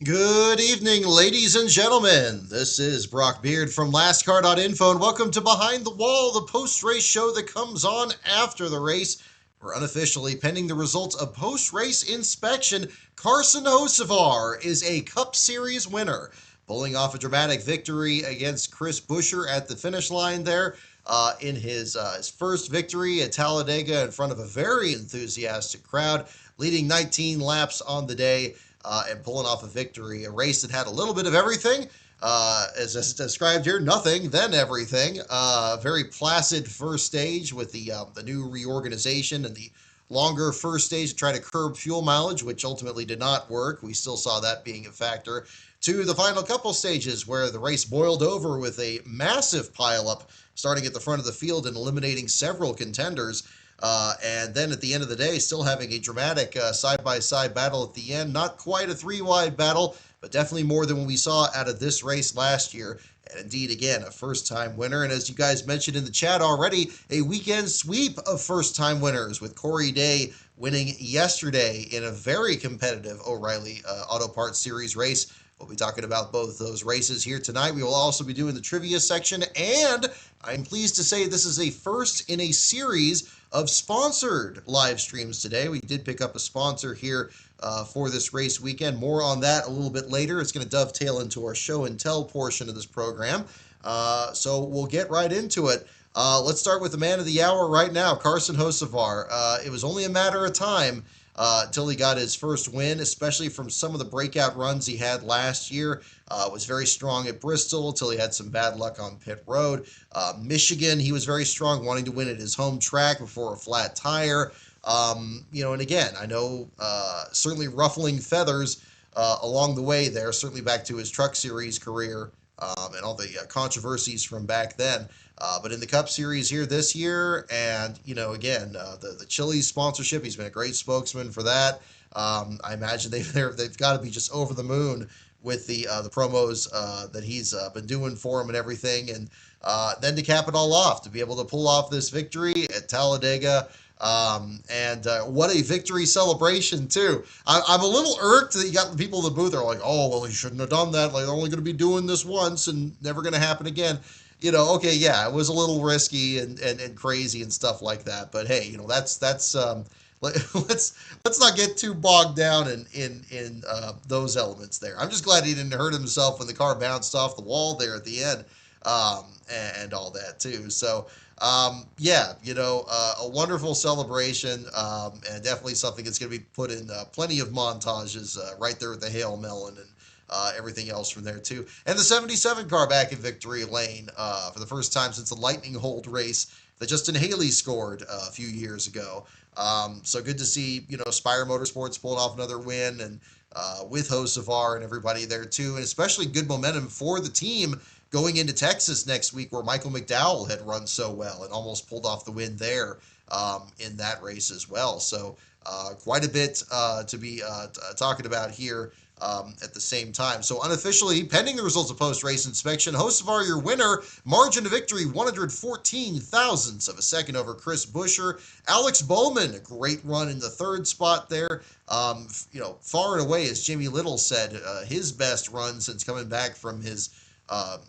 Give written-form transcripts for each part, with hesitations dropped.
Good evening, ladies and gentlemen. This is Brock Beard from LastCar.info, and welcome to Behind the Wall, the post-race show that comes on after the race. We're unofficially pending the results of post-race inspection. Carson Hocevar is a Cup Series winner, pulling off a dramatic victory against Chris Buescher at the finish line there in his first victory at Talladega in front of a very enthusiastic crowd, leading 19 laps on the day and pulling off a victory. A race that had a little bit of everything, as described here, nothing, then everything. Very placid first stage with the new reorganization and the longer first stage to try to curb fuel mileage, which ultimately did not work. We still saw that being a factor. To the final couple stages where the race boiled over with a massive pileup starting at the front of the field and eliminating several contenders. And then at the end of the day, still having a dramatic side-by-side battle at the end. Not quite a three-wide battle, but definitely more than what we saw out of this race last year. And indeed, again, a first-time winner. And as you guys mentioned in the chat already, a weekend sweep of first-time winners with Corey Day winning yesterday in a very competitive O'Reilly Auto Parts Series race. We'll be talking about both those races here tonight. We will also be doing the trivia section, and I'm pleased to say this is a first in a series of sponsored live streams today. We did pick up a sponsor here for this race weekend. More on that a little bit later. It's going to dovetail into our show and tell portion of this program. So we'll get right into it. Let's start with the man of the hour right now, Carson Hocevar. It was only a matter of time until he got his first win, especially from some of the breakout runs he had last year. Was very strong at Bristol until he had some bad luck on pit road. Michigan, he was very strong, wanting to win at his home track before a flat tire. And again, I know certainly ruffling feathers along the way there, certainly back to his Truck Series career and all the controversies from back then. But in the Cup Series here this year, and again, the Chili's sponsorship, he's been a great spokesman for that. I imagine they've got to be just over the moon with the promos that he's been doing for them and everything, and then to cap it all off, to be able to pull off this victory at Talladega. And what a victory celebration too. I'm a little irked that you got the people in the booth are like, oh, well, he shouldn't have done that. Like, they're only going to be doing this once and never going to happen again. Okay, yeah, it was a little risky and crazy and stuff like that. But hey, that's let's not get too bogged down in those elements there. I'm just glad he didn't hurt himself when the car bounced off the wall there at the end, and all that too. So a wonderful celebration, and definitely something that's going to be put in plenty of montages right there at the Hail Melon and everything else from there too. And the 77 car back in victory lane for the first time since the Lightning Hold race that Justin Haley scored a few years ago. So good to see, Spire Motorsports pulling off another win, and with Hocevar and everybody there too, and especially good momentum for the team going into Texas next week, where Michael McDowell had run so well and almost pulled off the win there in that race as well. So quite a bit to be talking about here at the same time. So unofficially, pending the results of post-race inspection, Hocevar, your winner, margin of victory 114 thousandths of a second over Chris Buescher. Alex Bowman, a great run in the third spot there. Far and away, as Jimmy Little said, his best run since coming back from his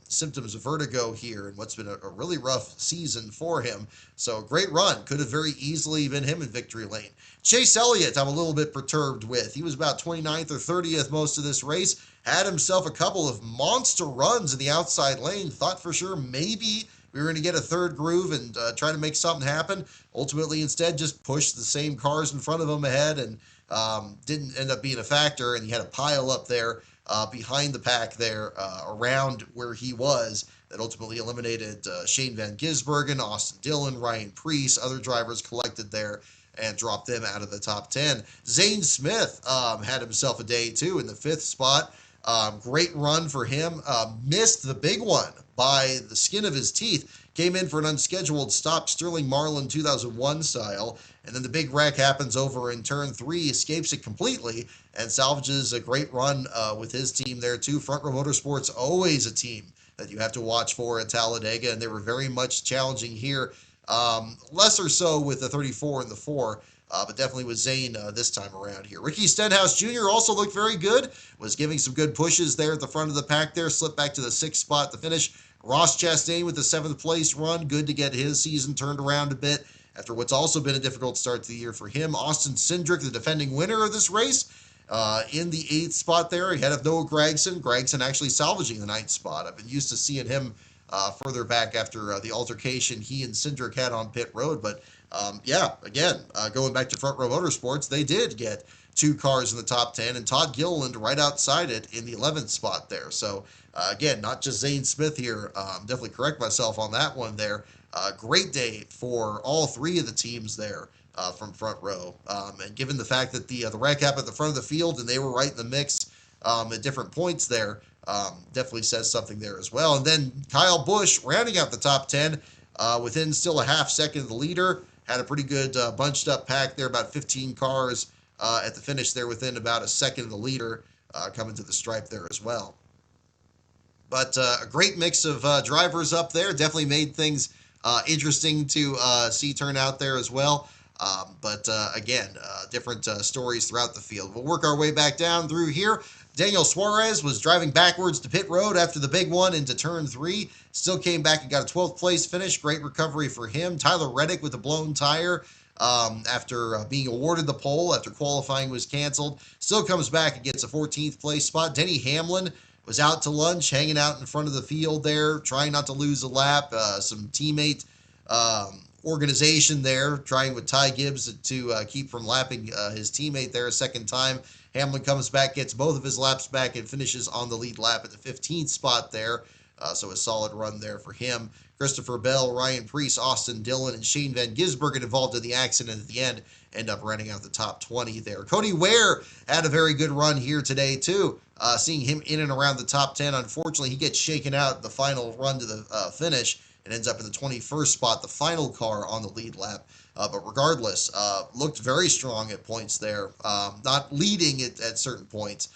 symptoms of vertigo here and what's been a really rough season for him. So great run. Could have very easily been him in victory lane. Chase Elliott, I'm a little bit perturbed with. He was about 29th or 30th most of this race. Had himself a couple of monster runs in the outside lane. Thought for sure maybe we were going to get a third groove and try to make something happen. Ultimately, instead, just pushed the same cars in front of him ahead and didn't end up being a factor. And he had a pile up there behind the pack there around where he was that ultimately eliminated Shane Van Gisbergen, Austin Dillon, Ryan Preece, other drivers collected there and dropped them out of the top 10. Zane Smith had himself a day too in the fifth spot. Great run for him. Missed the big one by the skin of his teeth. Came in for an unscheduled stop, Sterling Marlin 2001 style, and then the big wreck happens over in turn 3, escapes it completely, and salvages a great run with his team there too. Front Row Motorsports, always a team that you have to watch for at Talladega, and they were very much challenging here. Lesser so with the 34 and the 4, but definitely with Zane this time around here. Ricky Stenhouse Jr. also looked very good, was giving some good pushes there at the front of the pack there, slipped back to the 6th spot to finish. Ross Chastain with the 7th place run, good to get his season turned around a bit after what's also been a difficult start to the year for him. Austin Cindric, the defending winner of this race, in the 8th spot there, ahead of Noah Gragson. Gragson actually salvaging the 9th spot. I've been used to seeing him further back after the altercation he and Cindric had on pit road. But yeah, again, going back to Front Row Motorsports, they did get 2 cars in the top 10, and Todd Gilliland right outside it in the 11th spot there. So again, not just Zane Smith here. Definitely correct myself on that one there. Great day for all 3 of the teams there from Front Row. And given the fact that the rack cap at the front of the field and they were right in the mix at different points there, definitely says something there as well. And then Kyle Busch rounding out the top 10 within still a half second of the leader. Had a pretty good bunched up pack there, about 15 cars at the finish there within about a second of the leader coming to the stripe there as well. But a great mix of drivers up there. Definitely made things interesting to see turn out there as well. But again, different stories throughout the field. We'll work our way back down through here. Daniel Suarez was driving backwards to pit road after the big one into turn 3. Still came back and got a 12th place finish. Great recovery for him. Tyler Reddick with a blown tire after being awarded the pole after qualifying was canceled. Still comes back and gets a 14th place spot. Denny Hamlin was out to lunch, hanging out in front of the field there, trying not to lose a lap. Some teammate organization there, trying with Ty Gibbs to keep from lapping his teammate there a second time. Hamlin comes back, gets both of his laps back, and finishes on the lead lap at the 15th spot there. So a solid run there for him. Christopher Bell, Ryan Preece, Austin Dillon, and Shane Van Gisbergen involved in the accident at the end end up running out the top 20 there. Cody Ware had a very good run here today too. Seeing him in and around the top 10. Unfortunately, he gets shaken out the final run to the finish and ends up in the 21st spot, the final car on the lead lap. But regardless, looked very strong at points there. Not leading at certain points,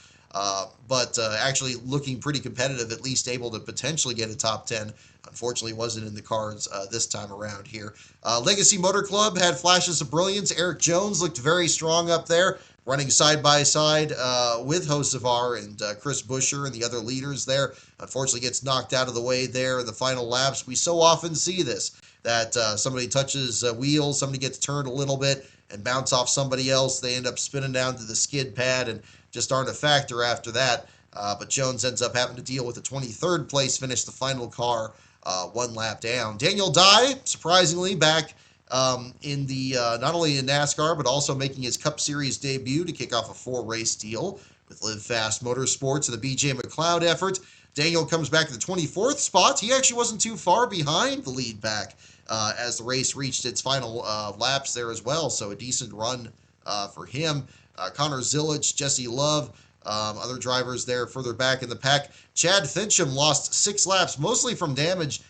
but actually looking pretty competitive, at least able to potentially get a top 10. Unfortunately, wasn't in the cards this time around here. Legacy Motor Club had flashes of brilliance. Eric Jones looked very strong up there, running side by side with Hocevar and Chris Buescher and the other leaders there. Unfortunately, gets knocked out of the way there in the final laps. We so often see this, that somebody touches wheels, somebody gets turned a little bit and bounce off somebody else. They end up spinning down to the skid pad and just aren't a factor after that. But Jones ends up having to deal with a 23rd place finish, the final car, 1 lap down. Daniel Dye, surprisingly, back in the not only in NASCAR, but also making his Cup Series debut to kick off a 4-race deal with Live Fast Motorsports and the BJ McLeod effort. Daniel comes back to the 24th spot. He actually wasn't too far behind the lead back as the race reached its final laps there as well. So a decent run for him. Connor Zilic, Jesse Love, other drivers there further back in the pack. Chad Fincham lost 6 laps, mostly from damage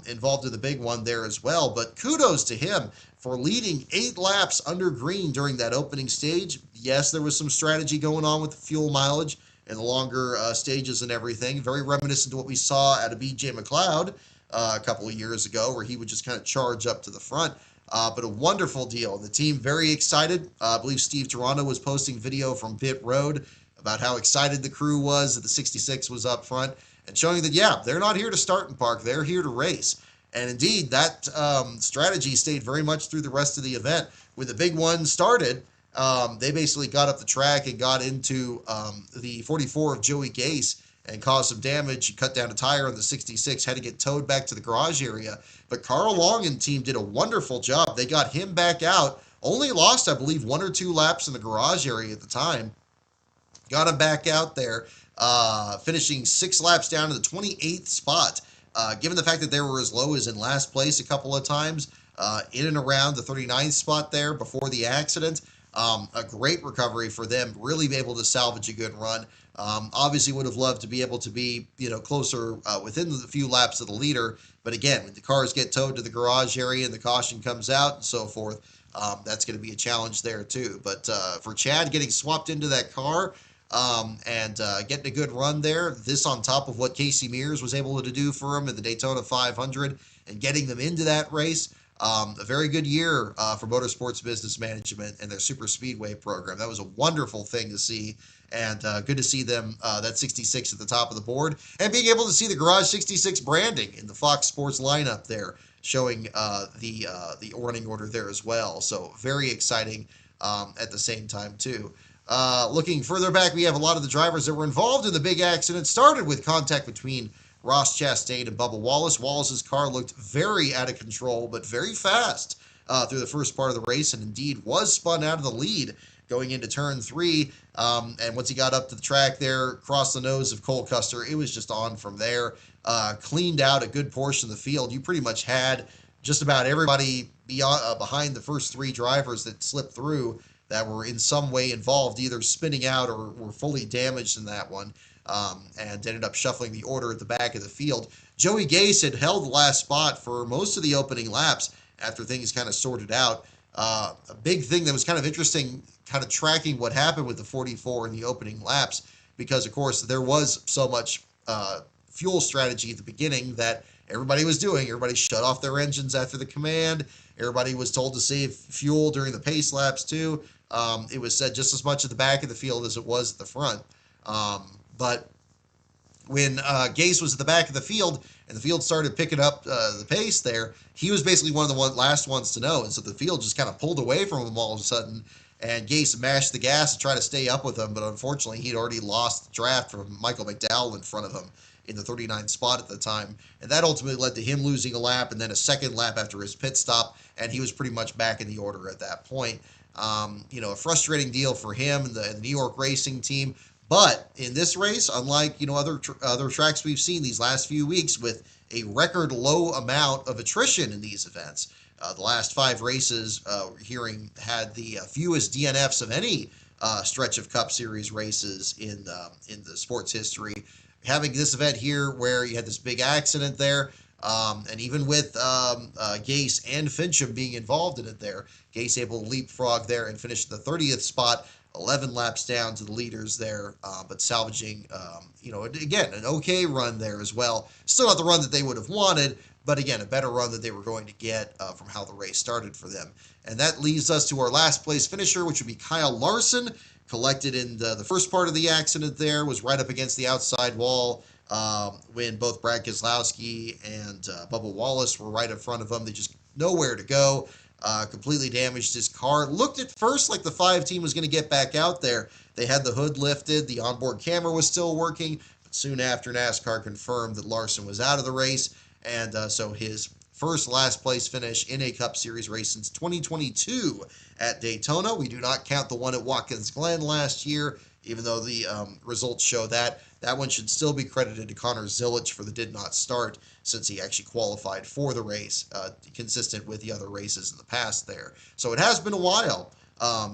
involved in the big one there as well. But kudos to him for leading 8 laps under green during that opening stage. Yes, there was some strategy going on with the fuel mileage and the longer stages and everything. Very reminiscent to what we saw at a BJ McLeod a couple of years ago, where he would just kind of charge up to the front. But a wonderful deal. The team very excited. I believe Steve Toronto was posting video from pit road about how excited the crew was that the 66 was up front, and showing that, yeah, they're not here to start and park. They're here to race. And indeed, that strategy stayed very much through the rest of the event. When the big one started, they basically got up the track and got into the 44 of Joey Gase and caused some damage. Cut down a tire on the 66, had to get towed back to the garage area. But Carl Long and team did a wonderful job. They got him back out. Only lost, I believe, 1 or 2 laps in the garage area at the time. Got him back out there, finishing 6 laps down to the 28th spot. Given the fact that they were as low as in last place a couple of times, in and around the 39th spot there before the accident. A great recovery for them, really be able to salvage a good run. Obviously would have loved to be able to be, closer within the few laps of the leader. But again, when the cars get towed to the garage area and the caution comes out and so forth, that's going to be a challenge there too. But for Chad getting swapped into that car and getting a good run there, this on top of what Casey Mears was able to do for him in the Daytona 500 and getting them into that race, A very good year for Motorsports Business Management and their Super Speedway program. That was a wonderful thing to see, and good to see them, that 66 at the top of the board, and being able to see the Garage 66 branding in the Fox Sports lineup there, showing the running order there as well. So very exciting at the same time, too. Looking further back, we have a lot of the drivers that were involved in the big accident. Started with contact between Ross Chastain and Bubba Wallace. Wallace's car looked very out of control, but very fast through the first part of the race, and indeed was spun out of the lead going into turn 3. And once he got up to the track there, crossed the nose of Cole Custer, it was just on from there. Cleaned out a good portion of the field. You pretty much had just about everybody behind the first 3 drivers that slipped through that were in some way involved, either spinning out or were fully damaged in that one, and ended up shuffling the order at the back of the field. Joey Gase had held the last spot for most of the opening laps after things kind of sorted out. A big thing that was kind of interesting, kind of tracking what happened with the 44 in the opening laps, because, of course, there was so much fuel strategy at the beginning that everybody was doing. Everybody shut off their engines after the command. Everybody was told to save fuel during the pace laps, too. It was said just as much at the back of the field as it was at the front. But when Gase was at the back of the field and the field started picking up the pace there, he was basically one of the last ones to know. And so the field just kind of pulled away from him all of a sudden. And Gase mashed the gas to try to stay up with him. But unfortunately, he'd already lost the draft from Michael McDowell in front of him in the 39 spot at the time. And that ultimately led to him losing a lap and then a second lap after his pit stop. And he was pretty much back in the order at that point. A frustrating deal for him and the New York racing team. But in this race, unlike other tracks we've seen these last few weeks, with a record low amount of attrition in these events, the last 5 races had the fewest DNFs of any stretch of Cup Series races in the sports history. Having this event here where you had this big accident there, and even with Gase and Fincham being involved in it there, Gase able to leapfrog there and finish the 30th spot, 11 laps down to the leaders there, but salvaging, again, an okay run there as well. Still not the run that they would have wanted, but again, a better run that they were going to get from how the race started for them. And that leads us to our last place finisher, which would be Kyle Larson, collected in the first part of the accident there, was right up against the outside wall when both Brad Keselowski and Bubba Wallace were right in front of him. They just nowhere to go. Completely damaged his car. Looked at first like the 5 team was going to get back out there. They had the hood lifted. The onboard camera was still working. But soon after, NASCAR confirmed that Larson was out of the race. And so his first last place finish in a Cup Series race since 2022 at Daytona. We do not count the one at Watkins Glen last year, even though the results show that. That one should still be credited to Connor Zilisch for the did not start, since he actually qualified for the race, consistent with the other races in the past there. So it has been a while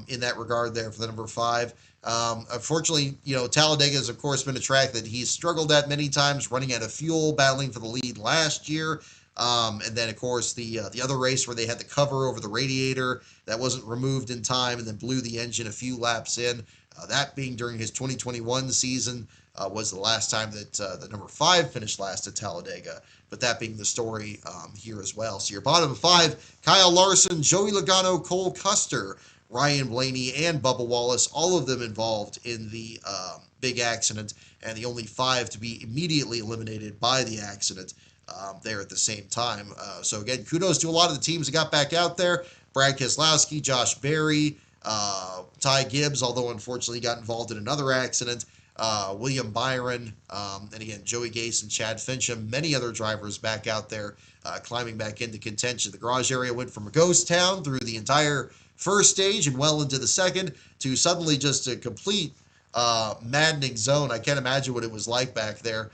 in that regard there for the number 5. Unfortunately, Talladega has, of course, been a track that he's struggled at many times, running out of fuel, battling for the lead last year. And then, of course, the other race where they had the cover over the radiator that wasn't removed in time and then blew the engine a few laps in. That being during his 2021 season was the last time that the number 5 finished last at Talladega. But that being the story here as well. So your bottom 5, Kyle Larson, Joey Logano, Cole Custer, Ryan Blaney, and Bubba Wallace, all of them involved in the big accident, and the only 5 to be immediately eliminated by the accident there at the same time. So again, kudos to a lot of the teams that got back out there. Brad Keselowski, Josh Berry, Ty Gibbs, although unfortunately got involved in another accident, William Byron, and again, Joey Gase and Chad Fincham, many other drivers back out there climbing back into contention. The garage area went from a ghost town through the entire first stage and well into the second to suddenly just a complete maddening zone. I can't imagine what it was like back there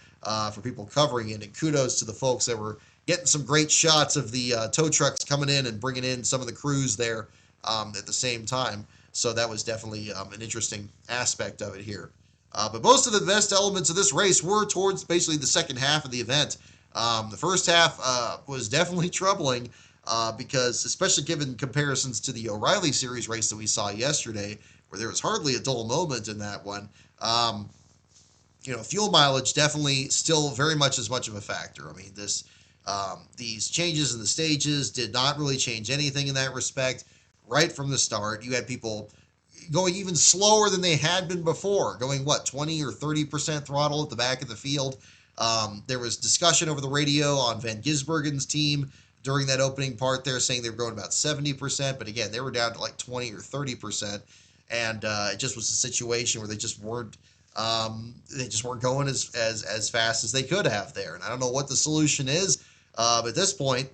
for people covering it, and kudos to the folks that were getting some great shots of the tow trucks coming in and bringing in some of the crews there at the same time. So that was definitely an interesting aspect of it here. But most of the best elements of this race were towards basically the second half of the event. The first half was definitely troubling because, especially given comparisons to the O'Reilly Series race that we saw yesterday, where there was hardly a dull moment in that one, fuel mileage definitely still very much as much of a factor. I mean, this These changes in the stages did not really change anything in that respect. Right from the start, you had people going even slower than they had been before, going what 20 or 30% throttle at the back of the field. There was discussion over the radio on Van Gisbergen's team during that opening part there, saying they were going about 70%, but again, they were down to like 20 or 30%, and it just was a situation where they just weren't going as fast as they could have there. And I don't know what the solution is. At this point,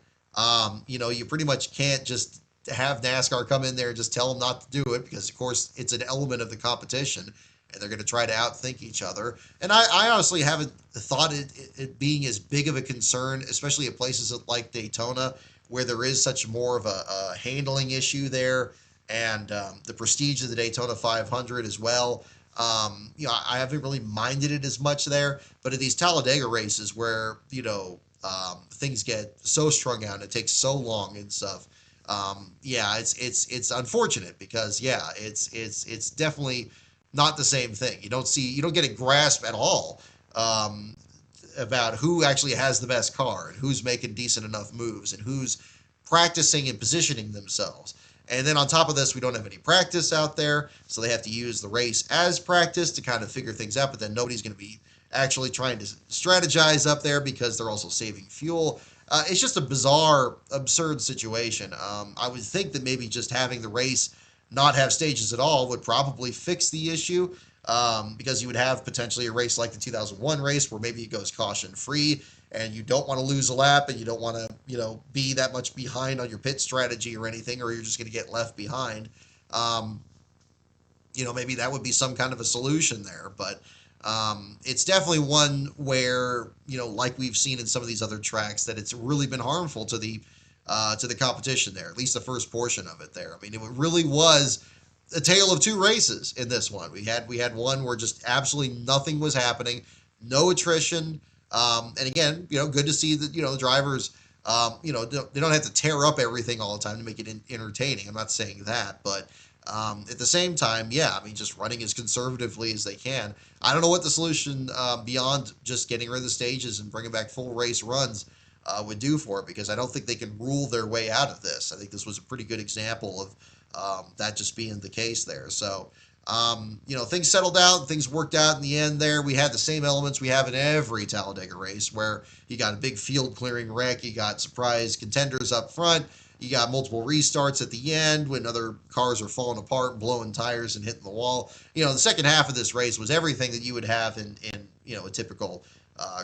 you pretty much can't just have NASCAR come in there and just tell them not to do it, because of course it's an element of the competition and they're going to try to outthink each other. And I honestly haven't thought it being as big of a concern, especially at places like Daytona, where there is such more of a handling issue there, and the prestige of the Daytona 500 as well. I haven't really minded it as much there, but at these Talladega races where, things get so strung out and it takes so long and stuff. It's unfortunate because it's definitely not the same thing. You don't get a grasp at all about who actually has the best car and who's making decent enough moves and who's practicing and positioning themselves. And then on top of this, we don't have any practice out there, so they have to use the race as practice to kind of figure things out, but then nobody's going to be actually trying to strategize up there because they're also saving fuel. It's just a bizarre, absurd situation. I would think that maybe just having the race not have stages at all would probably fix the issue, because you would have potentially a race like the 2001 race where maybe it goes caution free and you don't want to lose a lap and you don't want to, be that much behind on your pit strategy or anything, or you're just going to get left behind. Maybe that would be some kind of a solution there, but it's definitely one where, like we've seen in some of these other tracks, that it's really been harmful to the competition there, at least the first portion of it there. I mean, it really was a tale of two races in this one. We had one where just absolutely nothing was happening, no attrition. And again, good to see that, the drivers, they don't have to tear up everything all the time to make it entertaining. I'm not saying that, but at the same time, just running as conservatively as they can. I don't know what the solution beyond just getting rid of the stages and bringing back full race runs would do for it, because I don't think they can rule their way out of this. I think this was a pretty good example of that just being the case there. So, things settled out, things worked out in the end there. We had the same elements we have in every Talladega race, where you got a big field clearing wreck, you got surprise contenders up front, you got multiple restarts at the end when other cars are falling apart and blowing tires and hitting the wall. The second half of this race was everything that you would have in a typical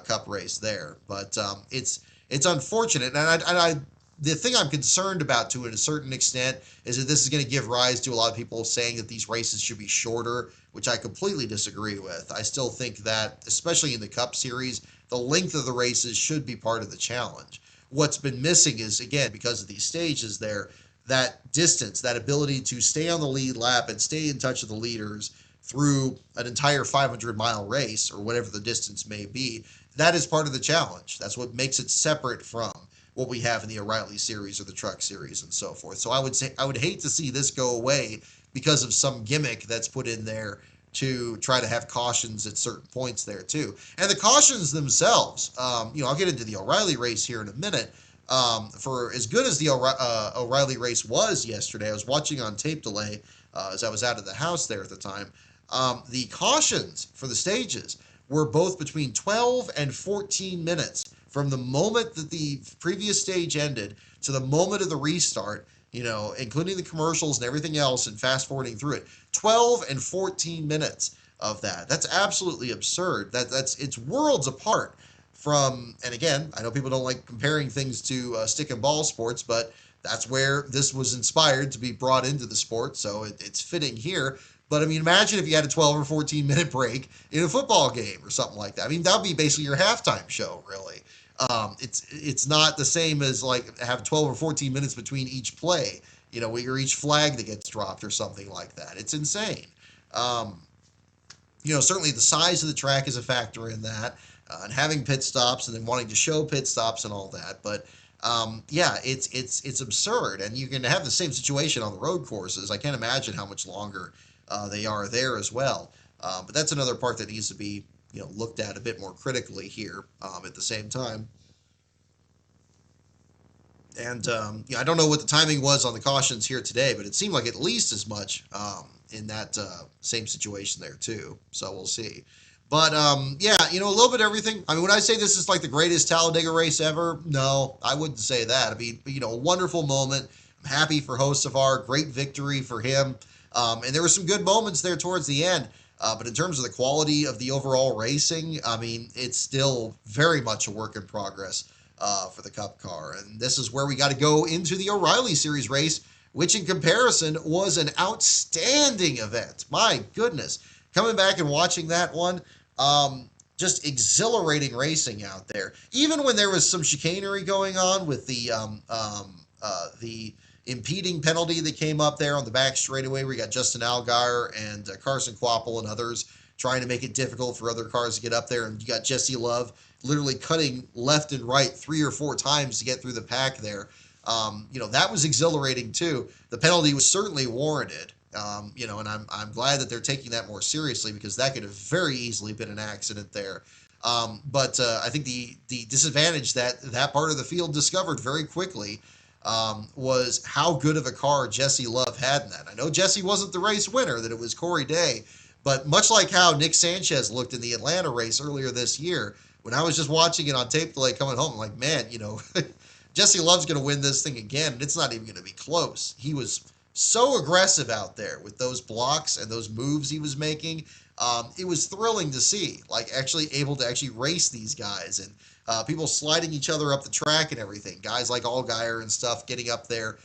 Cup race there. But it's unfortunate, and the thing I'm concerned about to a certain extent is that this is going to give rise to a lot of people saying that these races should be shorter, which I completely disagree with. I still think that, especially in the Cup Series, the length of the races should be part of the challenge. What's been missing is, again, because of these stages there, that distance, that ability to stay on the lead lap and stay in touch with the leaders through an entire 500-mile race, or whatever the distance may be. That is part of the challenge. That's what makes it separate from what we have in the O'Reilly Series or the Truck Series and so forth. So I would hate to see this go away because of some gimmick that's put in there to try to have cautions at certain points there too. And the cautions themselves, I'll get into the O'Reilly race here in a minute. For as good as the O'Reilly race was yesterday, I was watching on tape delay as I was out of the house there at the time. The cautions for the stages were both between 12 and 14 minutes from the moment that the previous stage ended to the moment of the restart, including the commercials and everything else and fast forwarding through it. 12 and 14 minutes of that. That's absolutely absurd. It's worlds apart from, and again, I know people don't like comparing things to stick and ball sports, but that's where this was inspired to be brought into the sport, so it's fitting here. But I mean, imagine if you had a 12 or 14 minute break in a football game or something like that. I mean, that would be basically your halftime show, really. It's not the same as like have 12 or 14 minutes between each play, or each flag that gets dropped or something like that. It's insane. Certainly the size of the track is a factor in that, and having pit stops and then wanting to show pit stops and all that. But it's absurd, and you can have the same situation on the road courses. I can't imagine how much longer they are there as well. But that's another part that needs to be looked at a bit more critically here at the same time. And I don't know what the timing was on the cautions here today, but it seemed like at least as much in that same situation there too. So we'll see. But yeah, a little bit of everything. I mean, when I say this is like the greatest Talladega race ever, no, I wouldn't say that. I mean, a wonderful moment. I'm happy for Hocevar. Great victory for him. And there were some good moments there towards the end. But in terms of the quality of the overall racing, I mean, it's still very much a work in progress for the Cup car. And this is where we got to go into the O'Reilly Series race, which in comparison was an outstanding event. My goodness. Coming back and watching that one, just exhilarating racing out there. Even when there was some chicanery going on with the impeding penalty that came up there on the back straightaway, where you got Justin Allgaier and Carson Kvapil and others trying to make it difficult for other cars to get up there, and you got Jesse Love literally cutting left and right 3 or 4 times to get through the pack there. That was exhilarating too. The penalty was certainly warranted. And I'm glad that they're taking that more seriously, because that could have very easily been an accident there. But I think the disadvantage that part of the field discovered very quickly was how good of a car Jesse Love had in that. I know Jesse wasn't the race winner, that it was Corey Day, but much like how Nick Sanchez looked in the Atlanta race earlier this year, when I was just watching it on tape delay coming home, I'm like, man, Jesse Love's going to win this thing again, and it's not even going to be close. He was so aggressive out there with those blocks and those moves he was making. It was thrilling to see, like actually able to actually race these guys, and people sliding each other up the track and everything. Guys like Allgaier and stuff getting up there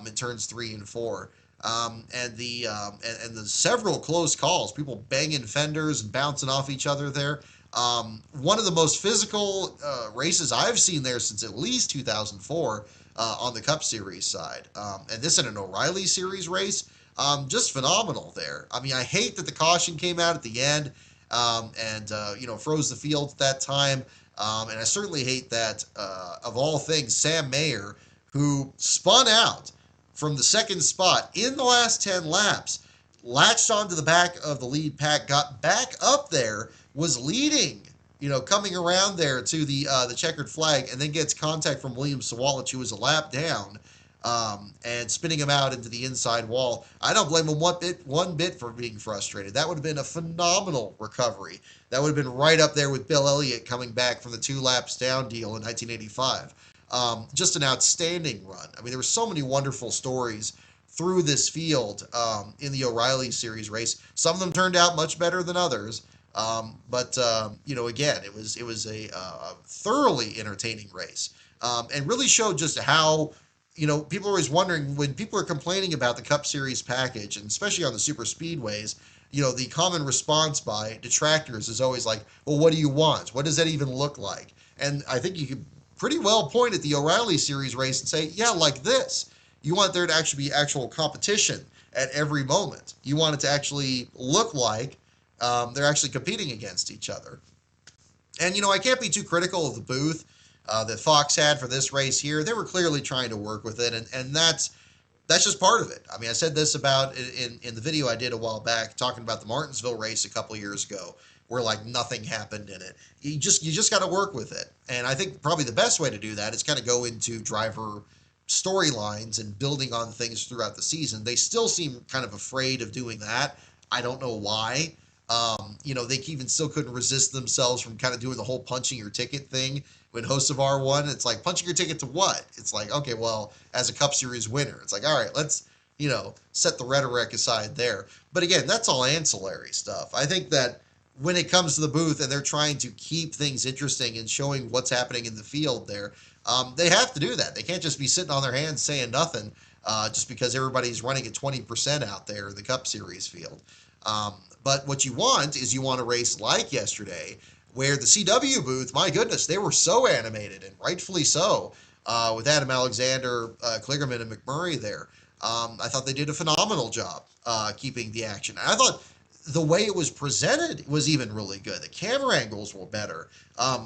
in turns 3 and 4. And the several close calls, people banging fenders and bouncing off each other there. One of the most physical races I've seen there since at least 2004 on the Cup Series side. And this in an O'Reilly Series race, just phenomenal there. I mean, I hate that the caution came out at the end and froze the field at that time. And I certainly hate that, of all things, Sam Mayer, who spun out from the second spot in the last 10 laps, latched onto the back of the lead pack, got back up there, was leading, coming around there to the checkered flag, and then gets contact from William Sawalich, who was a lap down, and spinning him out into the inside wall. I don't blame him one bit for being frustrated. That would have been a phenomenal recovery. That would have been right up there with Bill Elliott coming back from the 2 laps down deal in 1985. Just an outstanding run. I mean, there were so many wonderful stories through this field in the O'Reilly Series race. Some of them turned out much better than others. But again, it was a thoroughly entertaining race, and really showed just how, people are always wondering, when people are complaining about the Cup Series package, and especially on the super speedways, the common response by detractors is always like, well, what do you want? What does that even look like? And I think you could pretty well point at the O'Reilly Series race and say, yeah, like this. You want there to actually be actual competition at every moment. You want it to actually look like they're actually competing against each other. And, I can't be too critical of the booth that Fox had for this race here. They were clearly trying to work with it, and that's just part of it. I mean, I said this about in the video I did a while back, talking about the Martinsville race a couple years ago, where like nothing happened in it. You just got to work with it. And I think probably the best way to do that is kind of go into driver storylines and building on things throughout the season. They still seem kind of afraid of doing that. I don't know why. They even still couldn't resist themselves from kind of doing the whole punching your ticket thing when Hocevar won. It's like, punching your ticket to what? It's like, okay, well, as a Cup Series winner, it's like, all right, let's, set the rhetoric aside there. But again, that's all ancillary stuff. I think that when it comes to the booth and they're trying to keep things interesting and showing what's happening in the field there, they have to do that. They can't just be sitting on their hands saying nothing just because everybody's running at 20% out there in the Cup Series field. But what you want is you want a race like yesterday, where the CW booth, my goodness, they were so animated, and rightfully so, with Adam Alexander, Kligerman, and McMurray there. I thought they did a phenomenal job keeping the action. And I thought the way it was presented was even really good. The camera angles were better.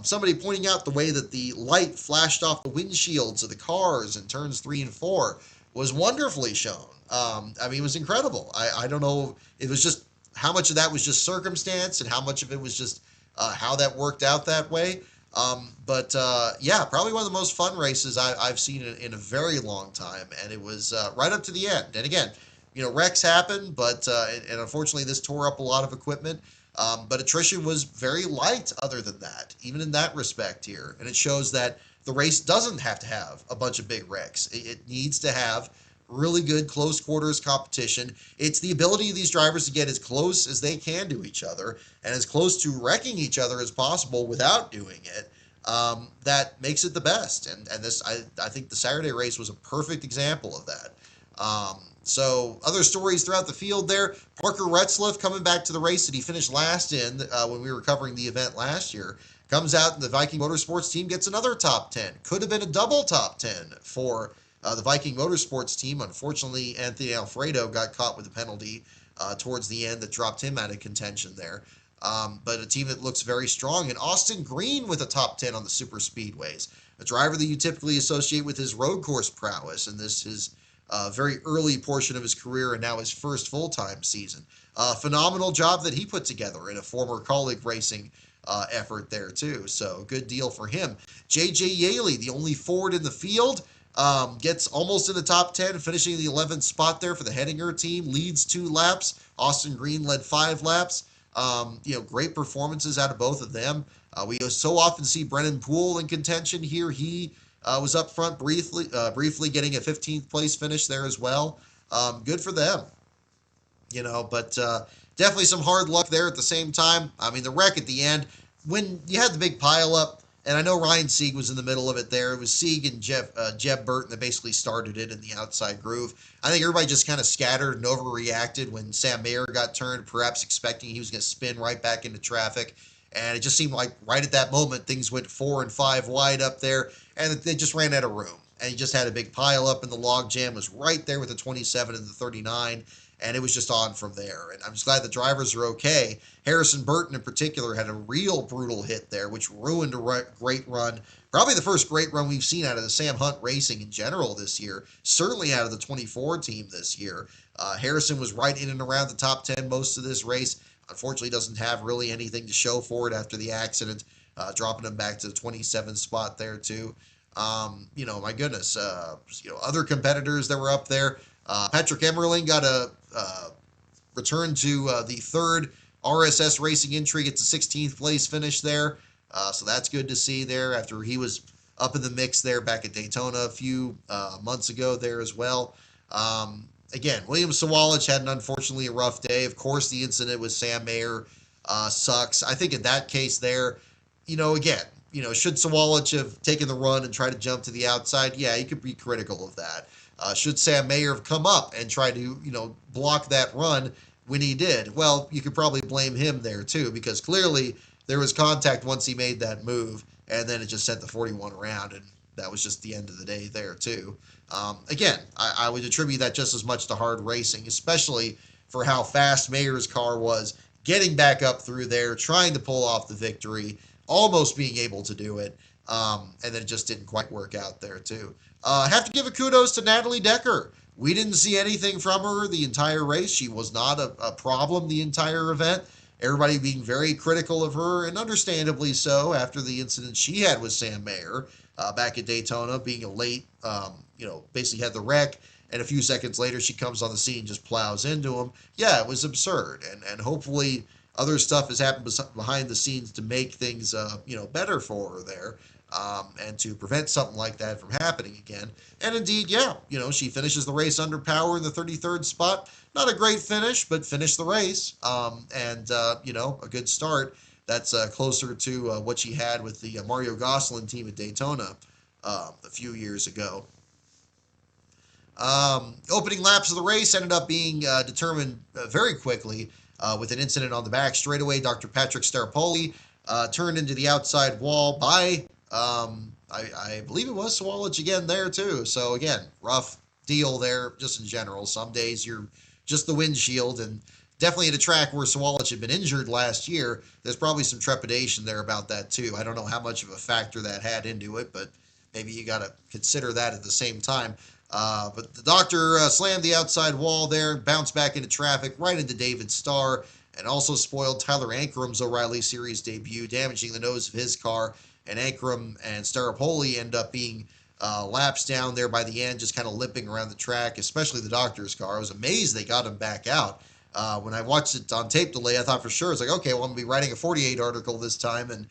Somebody pointing out the way that the light flashed off the windshields of the cars in turns 3 and 4 was wonderfully shown. It was incredible. I don't know, it was just how much of that was just circumstance and how much of it was just how that worked out that way. Yeah, probably one of the most fun races I've seen in a very long time, and it was right up to the end. And again, wrecks happen, and unfortunately this tore up a lot of equipment. But attrition was very light other than that, even in that respect here. And it shows that the race doesn't have to have a bunch of big wrecks. It needs to have really good close quarters competition. It's the ability of these drivers to get as close as they can to each other and as close to wrecking each other as possible without doing it. That makes it the best. And this, I think the Saturday race was a perfect example of that. So other stories throughout the field there. Parker Retzlaff coming back to the race that he finished last in when we were covering the event last year. Comes out and the Viking Motorsports team gets another top 10. Could have been a double top 10 for the Viking Motorsports team. Unfortunately, Anthony Alfredo got caught with a penalty towards the end that dropped him out of contention there. But a team that looks very strong. And Austin Green with a top 10 on the super speedways. A driver that you typically associate with his road course prowess. And this is very early portion of his career and now his first full-time season. Phenomenal job that he put together in a former colleague racing effort there too. So good deal for him. J.J. Yaley, the only Ford in the field, gets almost in the top 10, finishing the 11th spot there for the Hettinger team. Leads 2 laps. Austin Green led 5 laps. Great performances out of both of them. We so often see Brennan Poole in contention here. He was up front briefly getting a 15th place finish there as well. Good for them. But definitely some hard luck there at the same time. I mean, the wreck at the end, when you had the big pile up, and I know Ryan Sieg was in the middle of it there. It was Sieg and Jeb Burton that basically started it in the outside groove. I think everybody just kind of scattered and overreacted when Sam Mayer got turned, perhaps expecting he was going to spin right back into traffic. And it just seemed like right at that moment, things went 4 and 5 wide up there, and they just ran out of room. And he just had a big pile up, and the log jam was right there with the 27 and the 39. And it was just on from there. And I'm just glad the drivers are okay. Harrison Burton in particular had a real brutal hit there, which ruined a great run. Probably the first great run we've seen out of the Sam Hunt Racing in general this year. Certainly out of the 24 team this year. Harrison was right in and around the top 10 most of this race. Unfortunately, doesn't have really anything to show for it after the accident, dropping him back to the 27th spot there too. My goodness, other competitors that were up there. Patrick Emmerling got a return to the third RSS Racing entry, gets a 16th place finish there. So that's good to see there after he was up in the mix there back at Daytona a few months ago there as well. Again, William Sawalich had unfortunately a rough day. Of course, the incident with Sam Mayer sucks. I think in that case there, should Sawalich have taken the run and tried to jump to the outside? Yeah, you could be critical of that. Should Sam Mayer have come up and tried to, block that run when he did? Well, you could probably blame him there too, because clearly there was contact once he made that move, and then it just sent the 41 around, and that was just the end of the day there too. Again, I would attribute that just as much to hard racing, especially for how fast Mayer's car was, getting back up through there, trying to pull off the victory, almost being able to do it, and then it just didn't quite work out there too. Have to give a kudos to Natalie Decker. We didn't see anything from her the entire race. She was not a problem the entire event. Everybody being very critical of her, and understandably so, after the incident she had with Sam Mayer back at Daytona, being a late, basically had the wreck, and a few seconds later she comes on the scene and just plows into him. Yeah, it was absurd, and hopefully other stuff has happened behind the scenes to make things, better for her there. And to prevent something like that from happening again. And indeed, she finishes the race under power in the 33rd spot. Not a great finish, but finished the race. A good start. That's closer to what she had with the Mario Gosselin team at Daytona a few years ago. Opening laps of the race ended up being determined very quickly with an incident on the back straightaway. Dr. Patrick Starapoli turned into the outside wall by I believe it was Sawalich again there too. So again, rough deal there just in general. Some days you're just the windshield, and definitely at a track where Sawalich had been injured last year, there's probably some trepidation there about that too. I don't know how much of a factor that had into it, but maybe you got to consider that at the same time. But the doctor slammed the outside wall there, bounced back into traffic, right into David Starr, and also spoiled Tyler Ankram's O'Reilly Series debut, damaging the nose of his car. and Ankrum and Staropoli end up being laps down there by the end, just kind of limping around the track, especially the doctor's car. I was amazed they got him back out. When I watched it on tape delay, I thought for sure, it's like, okay, well, I'm going to be writing a 48 article this time, and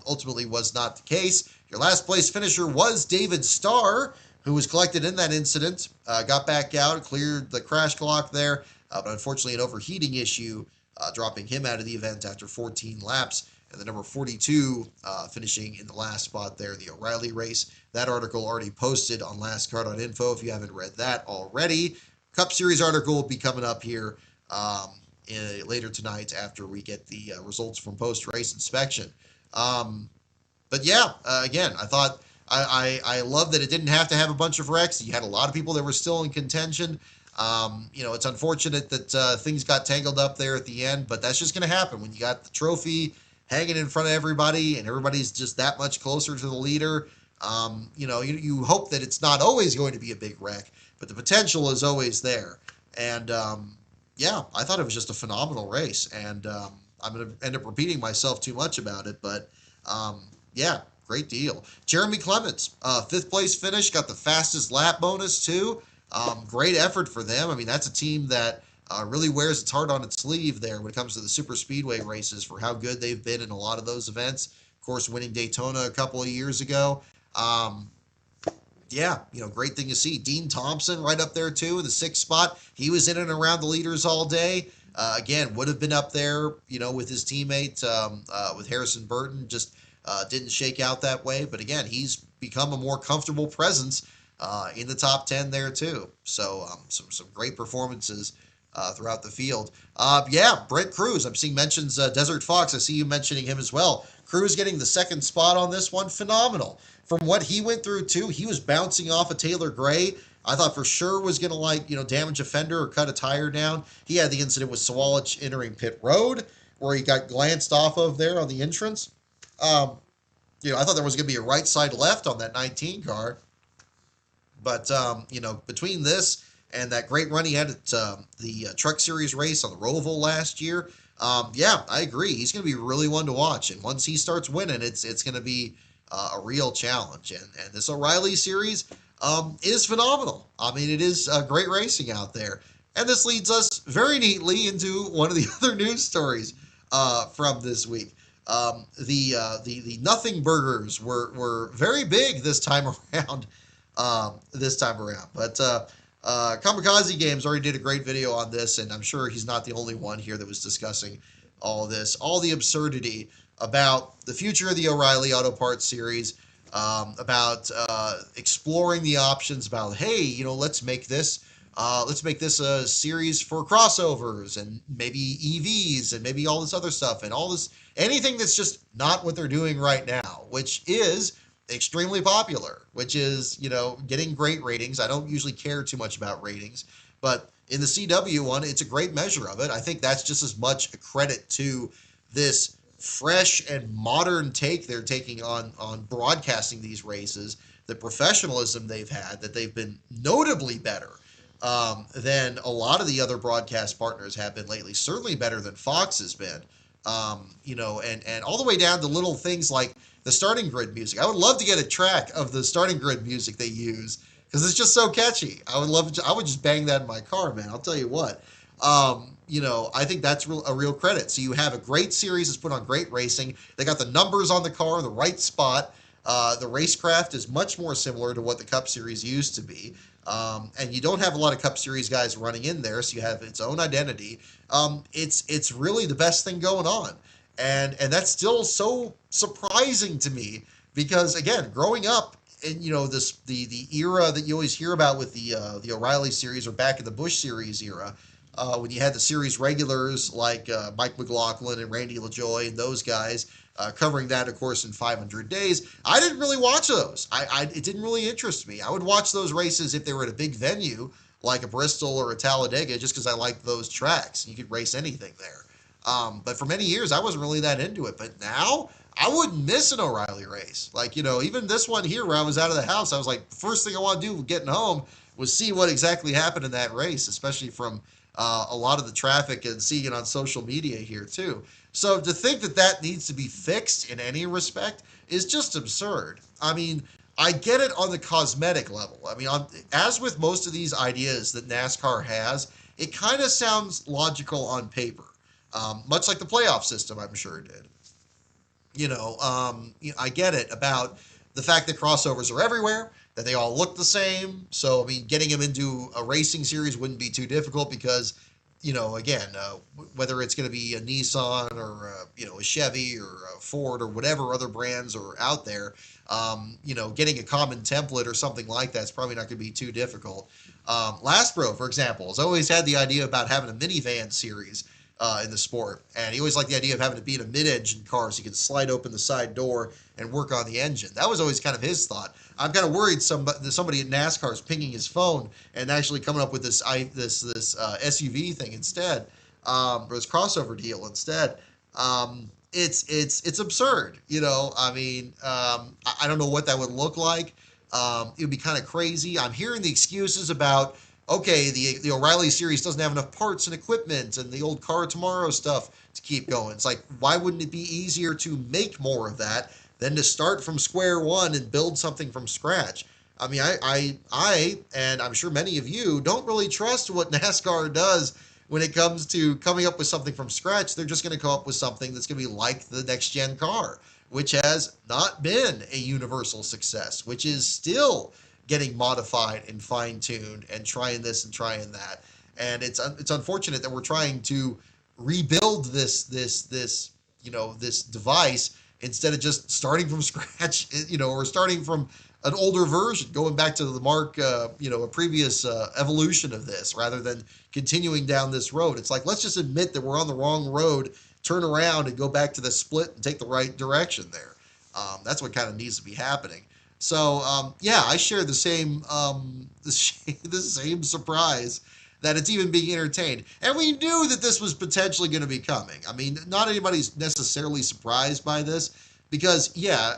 ultimately was not the case. Your last place finisher was David Starr, who was collected in that incident, got back out, cleared the crash clock there, but unfortunately an overheating issue, dropping him out of the event after 14 laps. And the number 42 finishing in the last spot there, the O'Reilly race. That article already posted on lastcard.info if you haven't read that already. Cup Series article will be coming up here later tonight after we get the results from post-race inspection. But yeah, again, I thought I love that it didn't have to have a bunch of wrecks. You had a lot of people that were still in contention. It's unfortunate that things got tangled up there at the end, but that's just going to happen when you got the trophy hanging in front of everybody and everybody's just that much closer to the leader. You hope that it's not always going to be a big wreck, but the potential is always there. And yeah, I thought it was just a phenomenal race, and I'm going to end up repeating myself too much about it, but yeah, great deal. Jeremy Clements, 5th place finish, got the fastest lap bonus too. Great effort for them. I mean, that's a team that really wears its heart on its sleeve there when it comes to the super speedway races for how good they've been in a lot of those events. Of course, winning Daytona a couple of years ago. Yeah, great thing to see. Dean Thompson right up there too in the 6th spot. He was in and around the leaders all day. Again, would have been up there, with his teammate, with Harrison Burton. Just didn't shake out that way. But again, he's become a more comfortable presence in the top 10 there too. So some great performances throughout the field. Yeah, Brent Cruz. I'm seeing mentions Desert Fox. I see you mentioning him as well. Cruz getting the 2nd spot on this one. Phenomenal. From what he went through too, he was bouncing off of Taylor Gray. I thought for sure was going to damage a fender or cut a tire down. He had the incident with Sawalich entering pit road where he got glanced off of there on the entrance. I thought there was going to be a right side left on that 19 car. But, between this and that great run he had at the Truck Series race on the Roval last year, yeah, I agree. He's going to be really one to watch. And once he starts winning, it's going to be a real challenge. And this O'Reilly Series is phenomenal. I mean, it is great racing out there. And this leads us very neatly into one of the other news stories from this week. The Nothing Burgers were very big this time around. But Kamikaze Games already did a great video on this, and I'm sure he's not the only one here that was discussing all this, all the absurdity about the future of the O'Reilly Auto Parts series, about exploring the options about, hey, let's make this a series for crossovers and maybe EVs and maybe all this other stuff and all this, anything that's just not what they're doing right now, which is extremely popular, which is, getting great ratings. I don't usually care too much about ratings, but in the CW one, it's a great measure of it. I think that's just as much a credit to this fresh and modern take they're taking on broadcasting these races, the professionalism they've had, that they've been notably better than a lot of the other broadcast partners have been lately, certainly better than Fox has been. And all the way down to little things like the starting grid music. I would love to get a track of the starting grid music they use because it's just so catchy. I would just bang that in my car, man. I'll tell you what. I think that's a real credit. So you have a great series that's put on great racing. They got the numbers on the car in the right spot. The racecraft is much more similar to what the Cup Series used to be. And you don't have a lot of Cup Series guys running in there, so you have its own identity. It's really the best thing going on. And that's still so surprising to me because, again, growing up in, the era that you always hear about with the O'Reilly series or back in the Busch series era, when you had the series regulars like Mike McLaughlin and Randy LaJoy and those guys covering that, of course, in 500 days. I didn't really watch those. It didn't really interest me. I would watch those races if they were at a big venue like a Bristol or a Talladega just because I liked those tracks. You could race anything there. But for many years, I wasn't really that into it. But now, I wouldn't miss an O'Reilly race. Like, even this one here where I was out of the house, I was like, the first thing I want to do getting home was see what exactly happened in that race, especially from a lot of the traffic and seeing it on social media here too. So to think that that needs to be fixed in any respect is just absurd. I mean, I get it on the cosmetic level. I mean, as with most of these ideas that NASCAR has, it kind of sounds logical on paper, much like the playoff system, I'm sure it did. I get it about the fact that crossovers are everywhere, that they all look the same. So, I mean, getting them into a racing series wouldn't be too difficult because, again, whether it's going to be a Nissan or, a Chevy or a Ford or whatever other brands are out there, getting a common template or something like that's probably not going to be too difficult. Lastbro, for example, has always had the idea about having a minivan series in the sport. And he always liked the idea of having to be in a mid-engine car so he could slide open the side door and work on the engine. That was always kind of his thought. I'm kind of worried somebody at NASCAR is pinging his phone and actually coming up with this SUV thing instead, or this crossover deal instead. It's absurd. I mean, I don't know what that would look like. It would be kind of crazy. I'm hearing the excuses about, okay, the O'Reilly series doesn't have enough parts and equipment and the old Car of Tomorrow stuff to keep going. It's like, why wouldn't it be easier to make more of that than to start from square one and build something from scratch? I mean, I and I'm sure many of you don't really trust what NASCAR does when it comes to coming up with something from scratch. They're just going to come up with something that's going to be like the next gen car, which has not been a universal success, which is still getting modified and fine-tuned and trying this and trying that. And it's unfortunate that we're trying to rebuild this device instead of just starting from scratch, or starting from an older version, going back to the a previous evolution of this, rather than continuing down this road. It's like, let's just admit that we're on the wrong road, turn around and go back to the split and take the right direction there. That's what kind of needs to be happening. So I share the same the same surprise that it's even being entertained, and we knew that this was potentially going to be coming. I mean, not anybody's necessarily surprised by this because,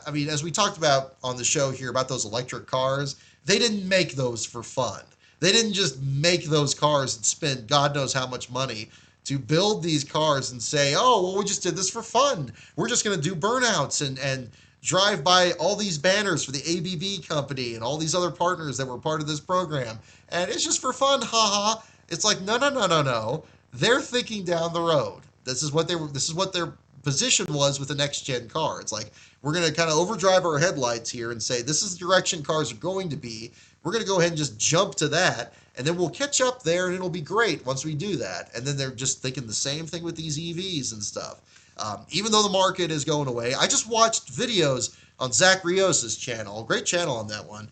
I mean, as we talked about on the show here about those electric cars, they didn't make those for fun. They didn't just make those cars and spend God knows how much money to build these cars and say, oh, well, we just did this for fun. We're just going to do burnouts and drive by all these banners for the ABB company and all these other partners that were part of this program. And it's just for fun, haha. It's like, no. They're thinking down the road. This is what their position was with the next gen car. It's like, we're going to kind of overdrive our headlights here and say, this is the direction cars are going to be. We're going to go ahead and just jump to that. And then we'll catch up there and it'll be great once we do that. And then they're just thinking the same thing with these EVs and stuff. Even though the market is going away, I just watched videos on Zach Rios' channel, a great channel on that one,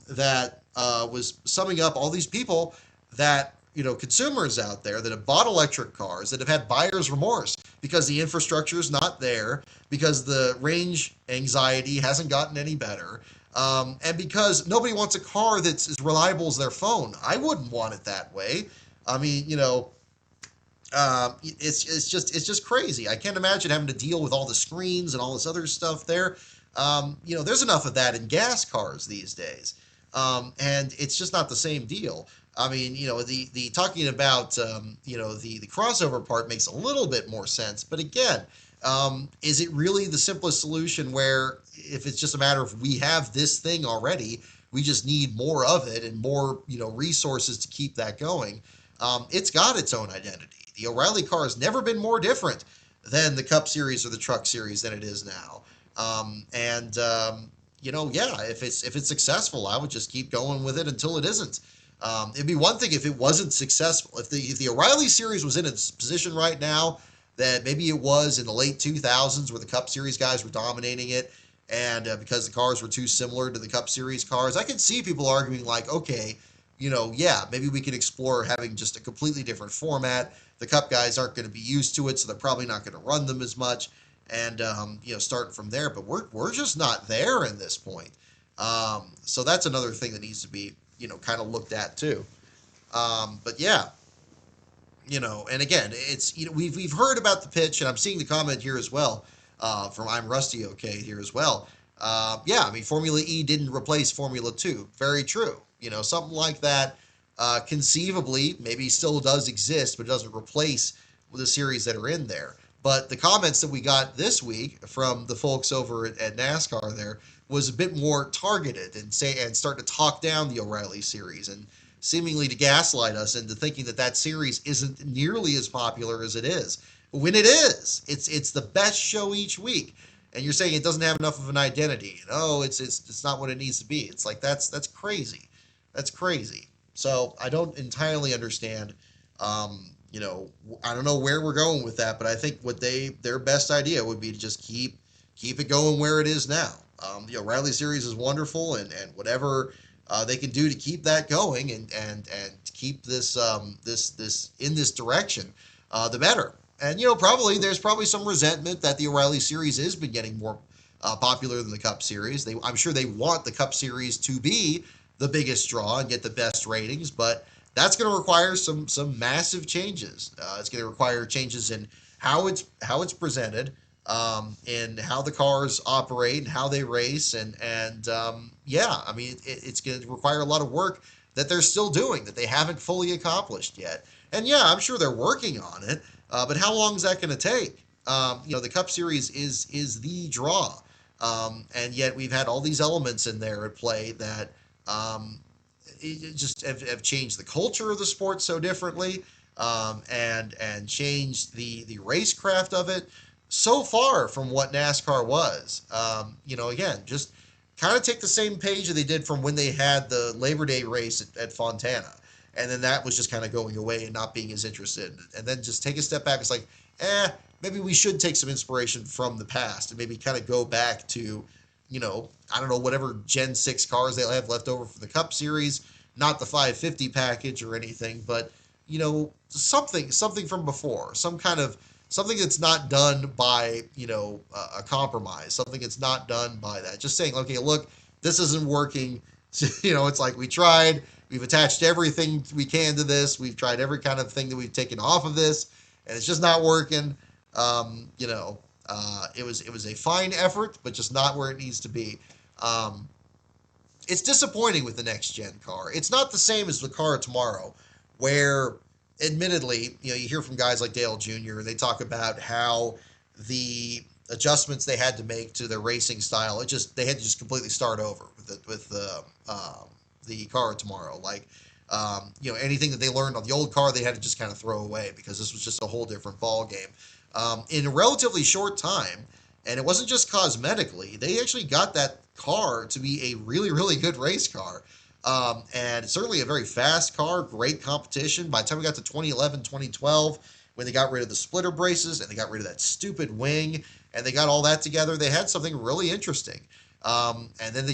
that was summing up all these people that, consumers out there that have bought electric cars, that have had buyer's remorse because the infrastructure is not there, because the range anxiety hasn't gotten any better, and because nobody wants a car that's as reliable as their phone. I wouldn't want it that way. I mean, it's just crazy. I can't imagine having to deal with all the screens and all this other stuff there. There's enough of that in gas cars these days, and it's just not the same deal. I mean, the talking about the crossover part makes a little bit more sense, but again, is it really the simplest solution where if it's just a matter of we have this thing already, we just need more of it and more resources to keep that going? It's got its own identity. The O'Reilly car has never been more different than the Cup Series or the Truck Series than it is now. If it's successful, I would just keep going with it until it isn't. It'd be one thing if it wasn't successful. If the O'Reilly Series was in its position right now, that maybe it was in the late 2000s where the Cup Series guys were dominating it, and because the cars were too similar to the Cup Series cars, I could see people arguing like, okay, maybe we could explore having just a completely different format. The Cup guys aren't going to be used to it, so they're probably not going to run them as much, and starting from there. But we're just not there in this point. So that's another thing that needs to be kind of looked at too. And again, it's we've heard about the pitch, and I'm seeing the comment here as well from I'm Rusty OK here as well. I mean, Formula E didn't replace Formula 2. Very true. Something like that conceivably maybe still does exist, but it doesn't replace the series that are in there. But the comments that we got this week from the folks over at NASCAR there was a bit more targeted and start to talk down the O'Reilly series and seemingly to gaslight us into thinking that that series isn't nearly as popular as it is. When it is, it's the best show each week. And you're saying it doesn't have enough of an identity. And, oh, it's not what it needs to be. It's like that's crazy. That's crazy. So I don't entirely understand. I don't know where we're going with that, but I think their best idea would be to just keep it going where it is now. The O'Reilly series is wonderful, and whatever they can do to keep that going and keep this this in this direction, the better. And there's probably some resentment that the O'Reilly series has been getting more popular than the Cup series. I'm sure they want the Cup series to be the biggest draw and get the best ratings, but that's going to require some massive changes. It's going to require changes in how it's presented, in how the cars operate and how they race, and yeah, I mean it's going to require a lot of work that they're still doing that they haven't fully accomplished yet. And yeah, I'm sure they're working on it, but how long is that going to take? The Cup Series is the draw, and yet we've had all these elements in there at play that it just have changed the culture of the sport so differently, and changed the racecraft of it so far from what NASCAR was. Again, just kind of take the same page that they did from when they had the Labor Day race at Fontana. And then that was just kind of going away and not being as interested. And then just take a step back. It's like, maybe we should take some inspiration from the past and maybe kind of go back to, I don't know, whatever Gen 6 cars they have left over for the Cup Series, not the 550 package or anything, but, something from before, something that's not done by, a compromise, something that's not done by that. Just saying, okay, look, this isn't working. It's like we tried. We've attached everything we can to this. We've tried every kind of thing that we've taken off of this, and it's just not working. It was a fine effort, but just not where it needs to be. It's disappointing with the next gen car. It's not the same as the car tomorrow, where admittedly, you hear from guys like Dale Jr. and they talk about how the adjustments they had to make to their racing style, they had to just completely start over with the car tomorrow. Like, anything that they learned on the old car, they had to just kind of throw away because this was just a whole different ball game. In a relatively short time, and it wasn't just cosmetically, they actually got that car to be a really, really good race car. And certainly a very fast car, great competition. By the time we got to 2011, 2012, when they got rid of the splitter braces and they got rid of that stupid wing and they got all that together, they had something really interesting. And then they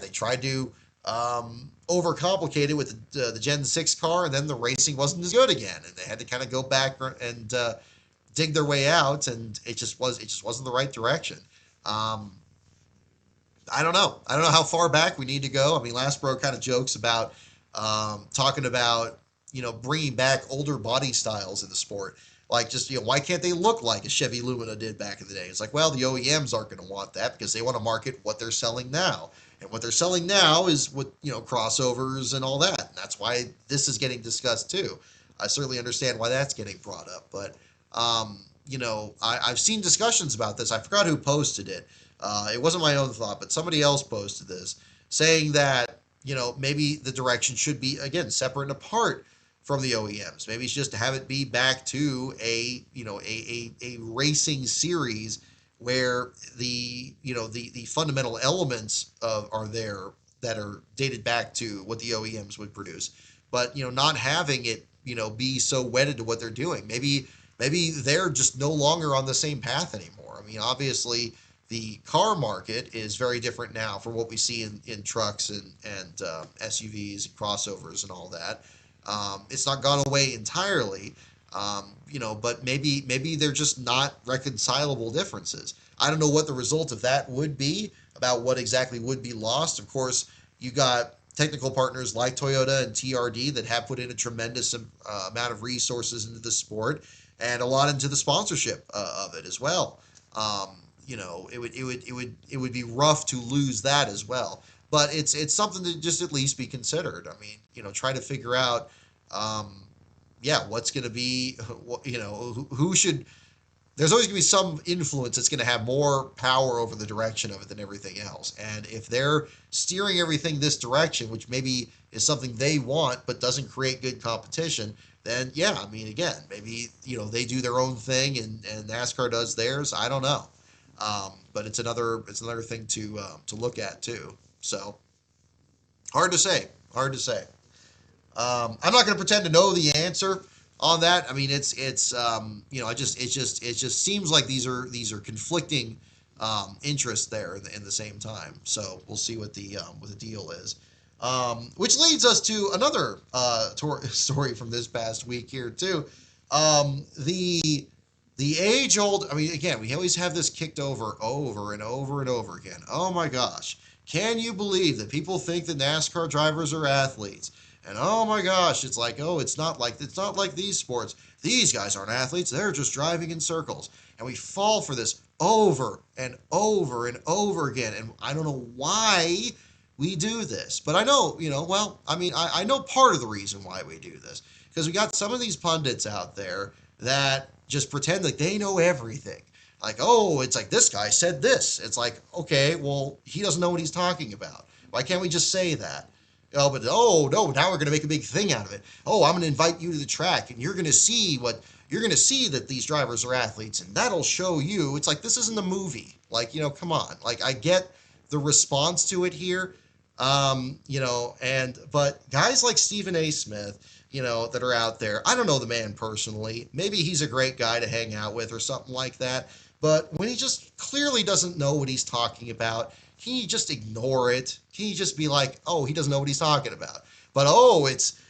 tried to overcomplicate it with the Gen 6 car, and then the racing wasn't as good again, and they had to kind of go back and dig their way out, and it just wasn't the right direction. I don't know how far back we need to go. I mean, Lastbro kind of jokes about talking about bringing back older body styles in the sport. Like, just, why can't they look like a Chevy Lumina did back in the day? It's like, well, the OEMs aren't going to want that because they want to market what they're selling now. And what they're selling now is what, crossovers and all that. And that's why this is getting discussed too. I certainly understand why that's getting brought up. But, I've seen discussions about this. I forgot who posted it. It wasn't my own thought, but somebody else posted this saying that, maybe the direction should be, again, separate and apart from the OEMs. Maybe it's just to have it be back to a racing series where the fundamental elements are there that are dated back to what the OEMs would produce, but not having it be so wedded to what they're doing. Maybe they're just no longer on the same path anymore. I mean, obviously the car market is very different now from what we see in trucks and SUVs and crossovers and all that. It's not gone away entirely, but maybe they're just not reconcilable differences. I don't know what the result of that would be, about what exactly would be lost. Of course, you got technical partners like Toyota and TRD that have put in a tremendous amount of resources into the sport and a lot into the sponsorship of it as well. It would be rough to lose that as well. but it's something to just at least be considered. I mean, try to figure out, yeah, what's going to be, who should. There's always going to be some influence that's going to have more power over the direction of it than everything else. And if they're steering everything this direction, which maybe is something they want but doesn't create good competition, then yeah, I mean, again, maybe they do their own thing and NASCAR does theirs. I don't know, but it's another thing to look at too. So hard to say. Hard to say. I'm not going to pretend to know the answer on that. I mean, it just seems like these are conflicting interests there in the same time. So we'll see what the deal is. Which leads us to another story from this past week here too. The age old. I mean, again, we always have this kicked over and over and over again. Oh my gosh. Can you believe that people think that NASCAR drivers are athletes? And oh my gosh, it's like, oh, it's not like these sports. These guys aren't athletes. They're just driving in circles. And we fall for this over and over and over again. And I don't know why we do this. But I know, well, I mean, I know part of the reason why we do this. Because we got some of these pundits out there that just pretend like they know everything. Like, oh, it's like this guy said this. It's like, okay, well, he doesn't know what he's talking about. Why can't we just say that? Oh no, now we're going to make a big thing out of it. Oh, I'm going to invite you to the track and you're going to see that these drivers are athletes and that'll show you. It's like, this isn't a movie. Like, come on. Like, I get the response to it here. But guys like Stephen A. Smith, that are out there, I don't know the man personally. Maybe he's a great guy to hang out with or something like that. But when he just clearly doesn't know what he's talking about, can you just ignore it? Can you just be like, oh, he doesn't know what he's talking about? But, oh,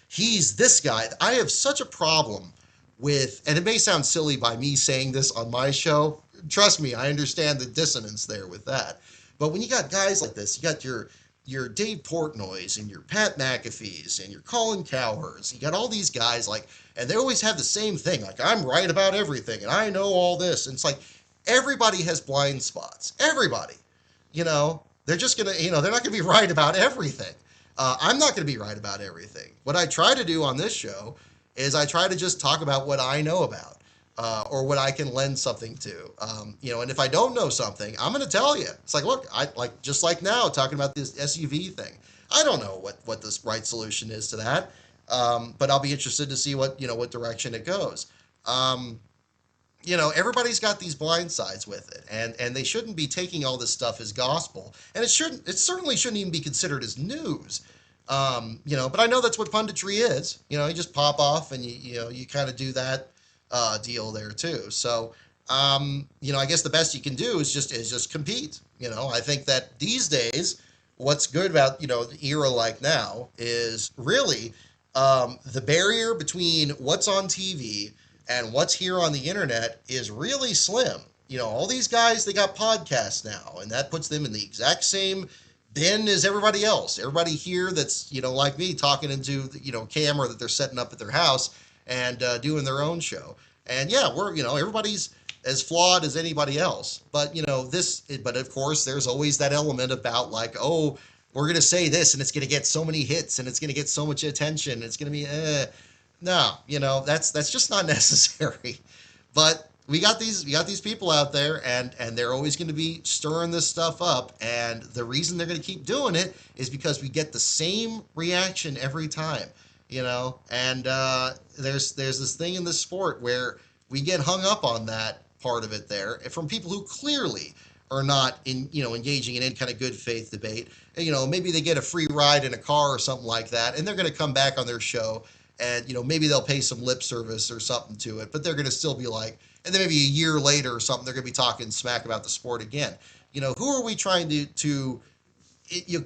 he's this guy. I have such a problem with, and it may sound silly by me saying this on my show. Trust me, I understand the dissonance there with that. But when you got guys like this, you got your Dave Portnoys and your Pat McAfee's and your Colin Cowherds. You got all these guys and they always have the same thing. Like, I'm right about everything and I know all this. And it's like, everybody has blind spots. Everybody. They're just going to, they're not going to be right about everything. I'm not going to be right about everything. What I try to do on this show is I try to just talk about what I know about, or what I can lend something to. And if I don't know something, I'm going to tell you. It's like, look, just like now talking about this SUV thing. I don't know what this right solution is to that. But I'll be interested to see what direction it goes. Everybody's got these blind sides with it, and they shouldn't be taking all this stuff as gospel, and it certainly shouldn't even be considered as news. But I know that's what punditry is. You just pop off and you kind of do that deal there too. So, I guess the best you can do is just compete. I think that these days, what's good about, the era like now is really, the barrier between what's on TV and what's here on the internet is really slim. All these guys, they got podcasts now, and that puts them in the exact same bin as everybody else. Everybody here that's, like me, talking into, camera that they're setting up at their house and doing their own show. And yeah, we're, everybody's as flawed as anybody else. But, but of course, there's always that element about like, oh, we're going to say this and it's going to get so many hits and it's going to get so much attention. It's going to be, no, that's just not necessary. But we got these people out there and they're always going to be stirring this stuff up. And the reason they're going to keep doing it is because we get the same reaction every time, and there's this thing in this sport where we get hung up on that part of it there from people who clearly are not engaging in any kind of good faith debate. Maybe they get a free ride in a car or something like that, and they're going to come back on their show and, maybe they'll pay some lip service or something to it, but they're going to still be like, and then maybe a year later or something, they're going to be talking smack about the sport again. Who are we trying to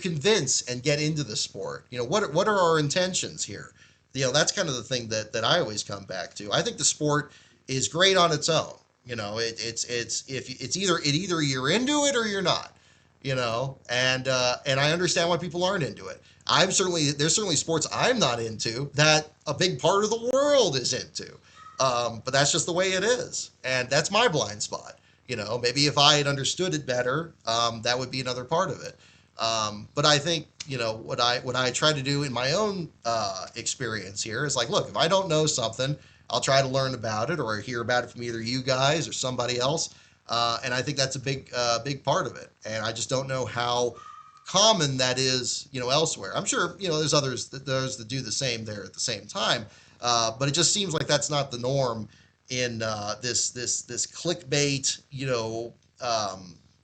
convince and get into the sport? What are our intentions here? That's kind of the thing that I always come back to. I think the sport is great on its own. It's either you're into it or you're not, and I understand why people aren't into it. There's certainly sports I'm not into that a big part of the world is into. But that's just the way it is. And that's my blind spot. Maybe if I had understood it better, that would be another part of it. But I think, what I try to do in my own experience here is like, look, if I don't know something, I'll try to learn about it or hear about it from either you guys or somebody else. And I think that's a big part of it. And I just don't know how common that is, elsewhere. I'm sure, there's others that do the same there at the same time. But it just seems like that's not the norm in this clickbait,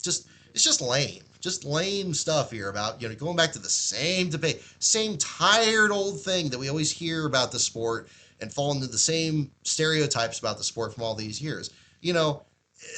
just it's just lame stuff here about going back to the same debate, same tired old thing that we always hear about the sport and fall into the same stereotypes about the sport from all these years. You know,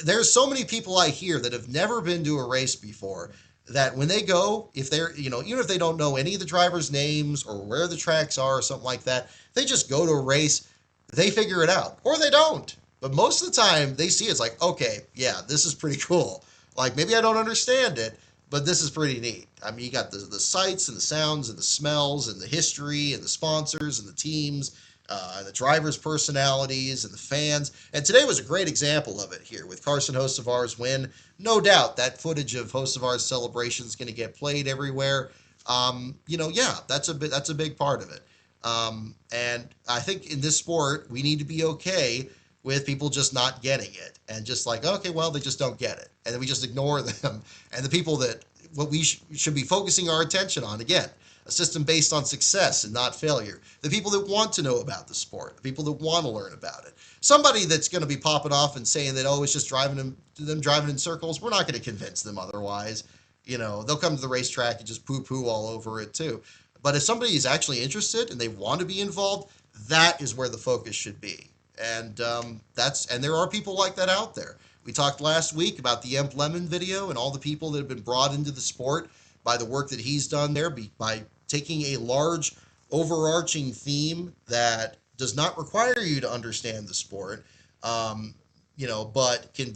there's so many people I hear that have never been to a race before that when they go, if they're, even if they don't know any of the drivers' names or where the tracks are or something like that, they just go to a race, they figure it out or they don't. But most of the time they see it's like, okay, yeah, this is pretty cool. Like maybe I don't understand it, but this is pretty neat. I mean, you got the sights and the sounds and the smells and the history and the sponsors and the teams and the drivers' personalities and the fans. And today was a great example of it here with Carson Hocevar's win. No doubt that footage of Hocevar's celebration is going to get played everywhere. Yeah, that's a big part of it. And I think in this sport, we need to be okay with people just not getting it and just like, okay, well, they just don't get it. And then we just ignore them. And the people that what we should be focusing our attention on, again, a system based on success and not failure. The people that want to know about the sport, the people that want to learn about it. Somebody that's going to be popping off and saying that, oh, it's just them driving in circles, we're not going to convince them otherwise. They'll come to the racetrack and just poo-poo all over it too. But if somebody is actually interested and they want to be involved, that is where the focus should be. And and there are people like that out there. We talked last week about the Emp Lemon video and all the people that have been brought into the sport by the work that he's done there, by taking a large overarching theme that does not require you to understand the sport, but can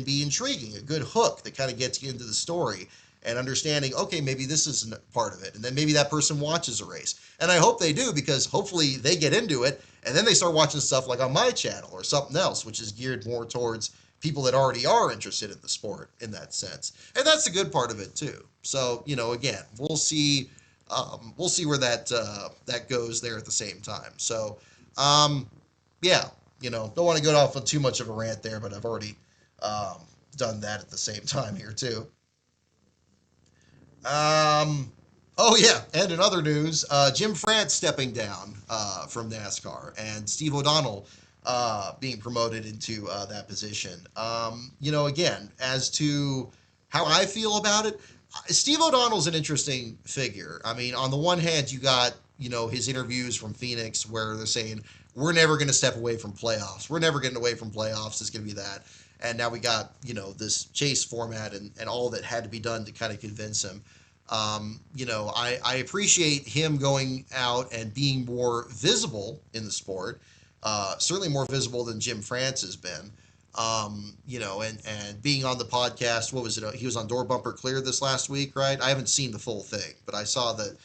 be intriguing, a good hook that kind of gets you into the story and understanding, okay, maybe this isn't part of it. And then maybe that person watches a race. And I hope they do, because hopefully they get into it and then they start watching stuff like on my channel or something else, which is geared more towards people that already are interested in the sport in that sense. And that's the good part of it too. So, again, we'll see where that goes there at the same time. So, yeah, don't want to go off on too much of a rant there, but I've already done that at the same time here too. Oh yeah, and in other news, Jim France stepping down from NASCAR, and Steve O'Donnell being promoted into that position. Again, as to how I feel about it, Steve O'Donnell's an interesting figure. I mean, on the one hand, you got his interviews from Phoenix where they're saying we're never going to step away from playoffs. We're never getting away from playoffs. It's going to be that. And now we got this chase format and all that had to be done to kind of convince him. I appreciate him going out and being more visible in the sport, certainly more visible than Jim France has been. And being on the podcast, what was it? He was on Door Bumper Clear this last week, right? I haven't seen the full thing, but I saw that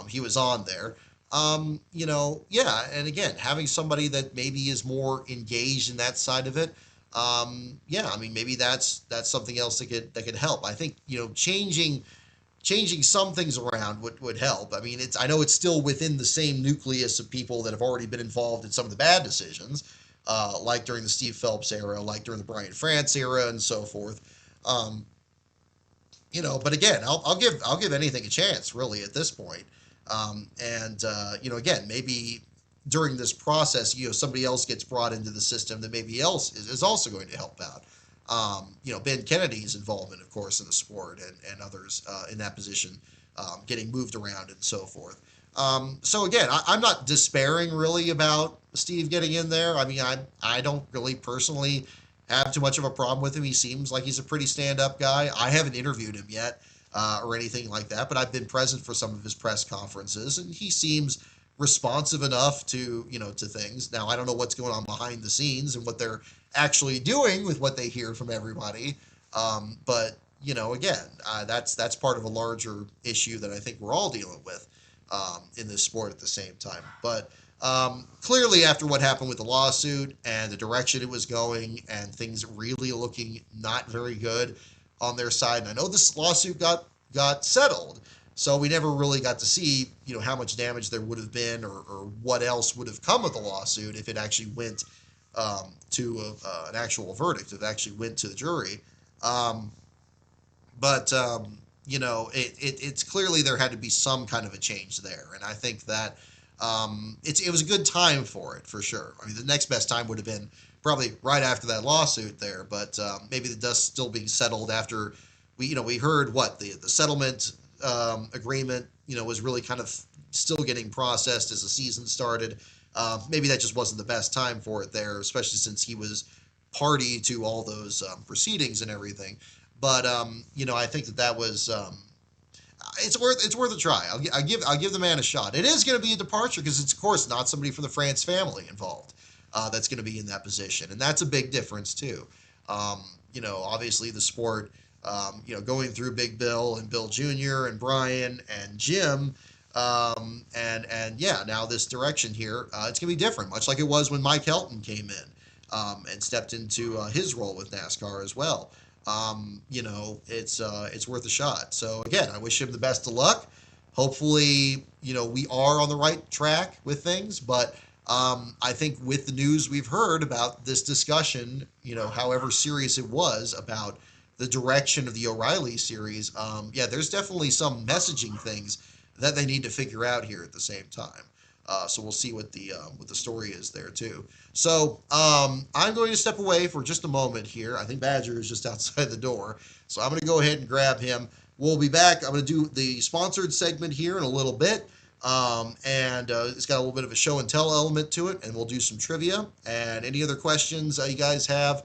he was on there. Yeah, and again, having somebody that maybe is more engaged in that side of it, yeah, I mean, maybe that's something else that could help. I think changing some things around would help. I mean, I know it's still within the same nucleus of people that have already been involved in some of the bad decisions, like during the Steve Phelps era, like during the Brian France era, and so forth. But again, I'll give anything a chance, really, at this point. Again, maybe during this process, somebody else gets brought into the system that maybe else is also going to help out. Ben Kennedy's involvement, of course, in the sport and others in that position, getting moved around and so forth. So again, I'm not despairing really about Steve getting in there. I mean, I don't really personally have too much of a problem with him. He seems like he's a pretty stand-up guy. I haven't interviewed him yet or anything like that, but I've been present for some of his press conferences, and he seems responsive enough to things. Now, I don't know what's going on behind the scenes and what they're actually doing with what they hear from everybody. But again, that's part of a larger issue that I think we're all dealing with in this sport at the same time. But clearly, after what happened with the lawsuit and the direction it was going and things really looking not very good on their side, and I know this lawsuit got got settled. So we never really got to see, how much damage there would have been, or what else would have come of the lawsuit if it actually went to an actual verdict, if it actually went to the jury. Um, but it's clearly there had to be some kind of a change there, and I think that it was a good time for it, for sure. I mean, the next best time would have been probably right after that lawsuit there, but maybe the dust still being settled after we heard what the settlement agreement was really kind of still getting processed as the season started. Maybe that just wasn't the best time for it there, especially since he was party to all those proceedings and everything. But I think that was it's worth a try. I'll give the man a shot. It is going to be a departure because it's of course not somebody from the France family involved that's going to be in that position, and that's a big difference too. Obviously the sport, going through Big Bill and Bill Jr. and Brian and Jim. And yeah, now this direction here, it's gonna be different, much like it was when Mike Helton came in and stepped into his role with NASCAR as well. It's worth a shot. So again, I wish him the best of luck. Hopefully, we are on the right track with things, but I think with the news we've heard about this discussion, however serious it was about the direction of the O'Reilly series, yeah, there's definitely some messaging things that they need to figure out here at the same time. So we'll see what the story is there too. So I'm going to step away for just a moment here. I think Badger is just outside the door, so I'm going to go ahead and grab him. We'll be back. I'm going to do the sponsored segment here in a little bit, and it's got a little bit of a show and tell element to it, and we'll do some trivia and any other questions you guys have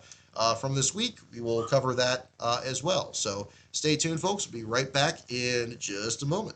from this week. We will cover that as well. So stay tuned, folks. We'll be right back in just a moment.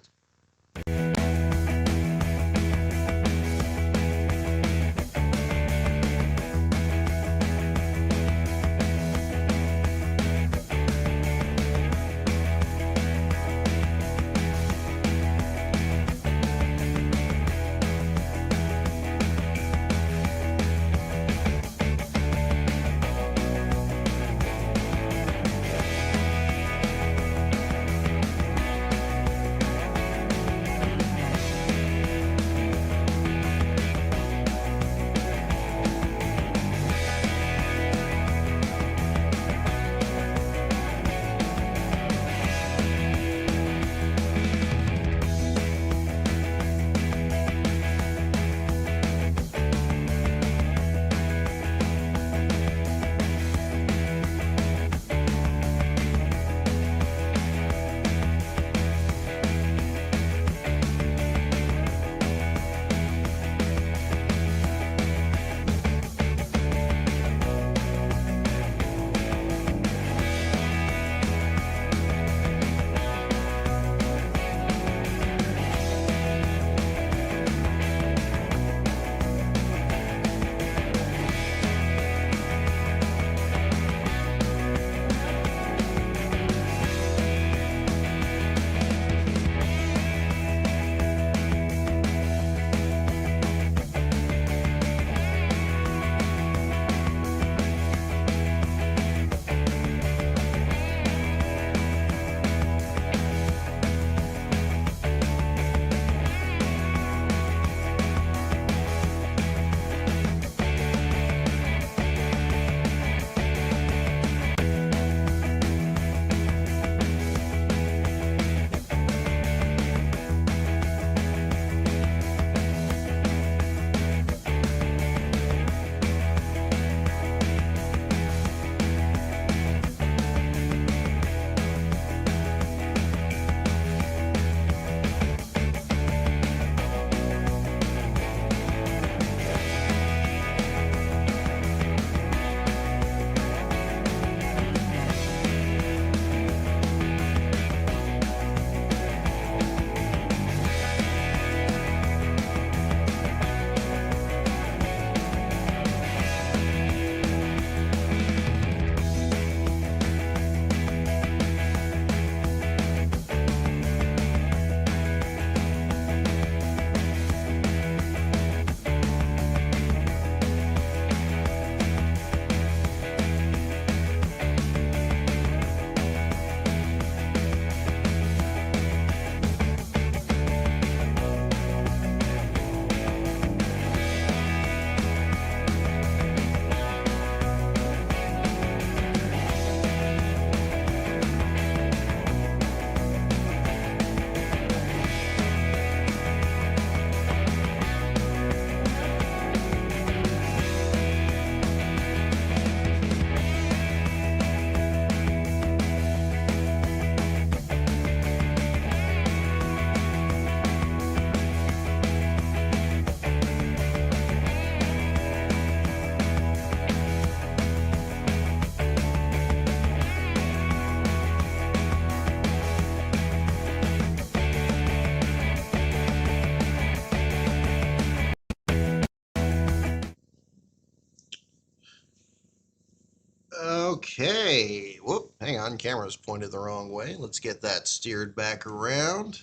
Okay. Whoop, hang on. Camera's pointed the wrong way. Let's get that steered back around.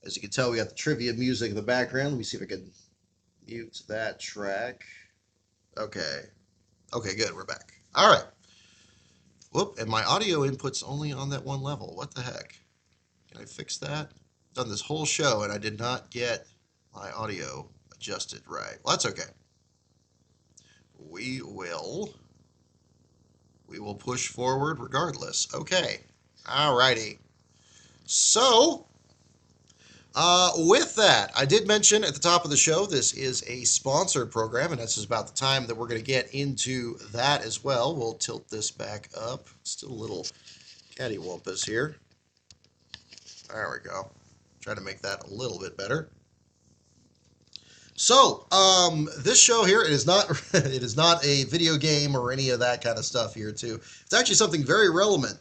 As you can tell, we got the trivia music in the background. Let me see if I can mute that track. Okay. Okay, good. We're back. All right. Whoop, and my audio input's only on that one level. What the heck? Can I fix that? Done this whole show and I did not get my audio adjusted right. Well, that's okay. We will push forward regardless. Okay. All righty. So, with that, I did mention at the top of the show, this is a sponsored program, and this is about the time that we're going to get into that as well. We'll tilt this back up. Still a little cattywampus here. There we go. Try to make that a little bit better. So, this show here, it is not it is not a video game or any of that kind of stuff here too. It's actually something very relevant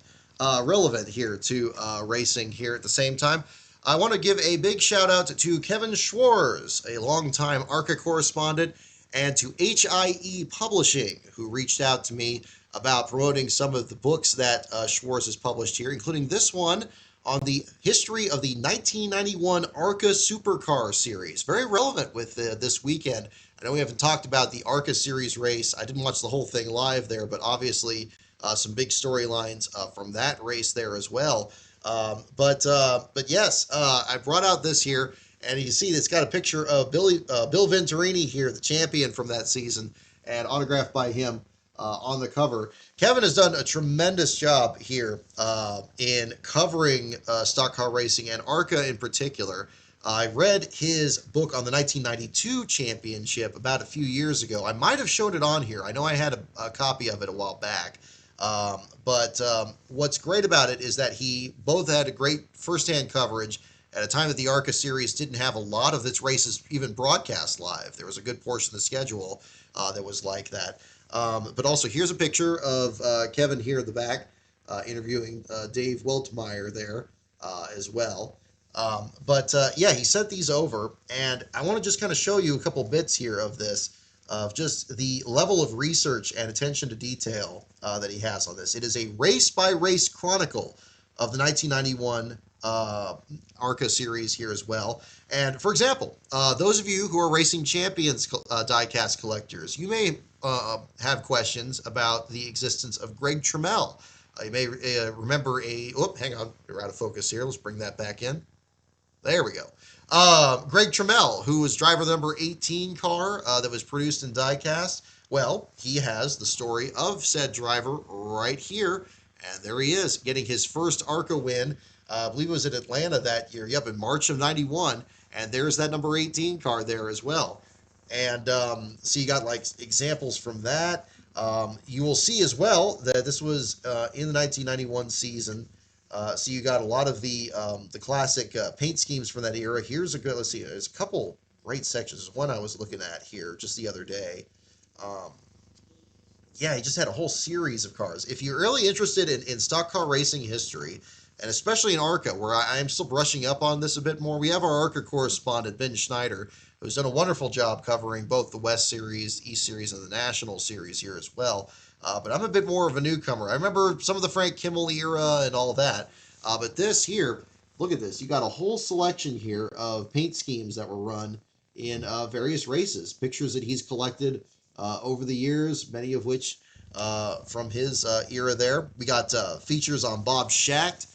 here to racing here at the same time. I want to give a big shout out to Kevin Schwarz, a longtime ARCA correspondent, and to HIE Publishing, who reached out to me about promoting some of the books that Schwarz has published here, including this one on the history of the 1991 ARCA Supercar Series. Very relevant with this weekend. I know we haven't talked about the ARCA Series race. I didn't watch the whole thing live there, but obviously some big storylines from that race there as well. But yes, I brought out this here, and you can see it's got a picture of Bill Venturini here, the champion from that season, and autographed by him on the cover. Kevin has done a tremendous job here in covering stock car racing and ARCA in particular. I read his book on the 1992 championship about a few years ago. I might have showed it on here. I know I had a copy of it a while back. But what's great about it is that he both had a great firsthand coverage at a time that the ARCA series didn't have a lot of its races even broadcast live. There was a good portion of the schedule that was like that. But also, here's a picture of Kevin here in the back interviewing Dave Weltmeyer there as well. Yeah, he sent these over, and I want to just kind of show you a couple bits here of this, of just the level of research and attention to detail that he has on this. It is a race-by-race chronicle of the 1991 ARCA series here as well. And for example, those of you who are Racing Champions diecast collectors, you may have questions about the existence of Greg Trammell. You may remember hang on, we're out of focus here. Let's bring that back in. There we go. Greg Trammell, who was driver number 18 car that was produced in diecast. Well, he has the story of said driver right here. And there he is, getting his first ARCA win. I believe it was in Atlanta that year. Yep, in March of 91. And there's that number 18 car there as well. And so you got like examples from that. You will see as well that this was in the 1991 season. So you got a lot of the classic paint schemes from that era. Here's a good, let's see, there's a couple great sections. There's one I was looking at here just the other day. Yeah, he just had a whole series of cars. If you're really interested in stock car racing history, and especially in ARCA, where I am still brushing up on this a bit more, we have our ARCA correspondent, Ben Schneider, who's done a wonderful job covering both the West Series, East Series, and the National Series here as well. But I'm a bit more of a newcomer. I remember some of the Frank Kimmel era and all that. But this here, look at this. You got a whole selection here of paint schemes that were run in various races. Pictures that he's collected over the years, many of which from his era there. We got features on Bob Schacht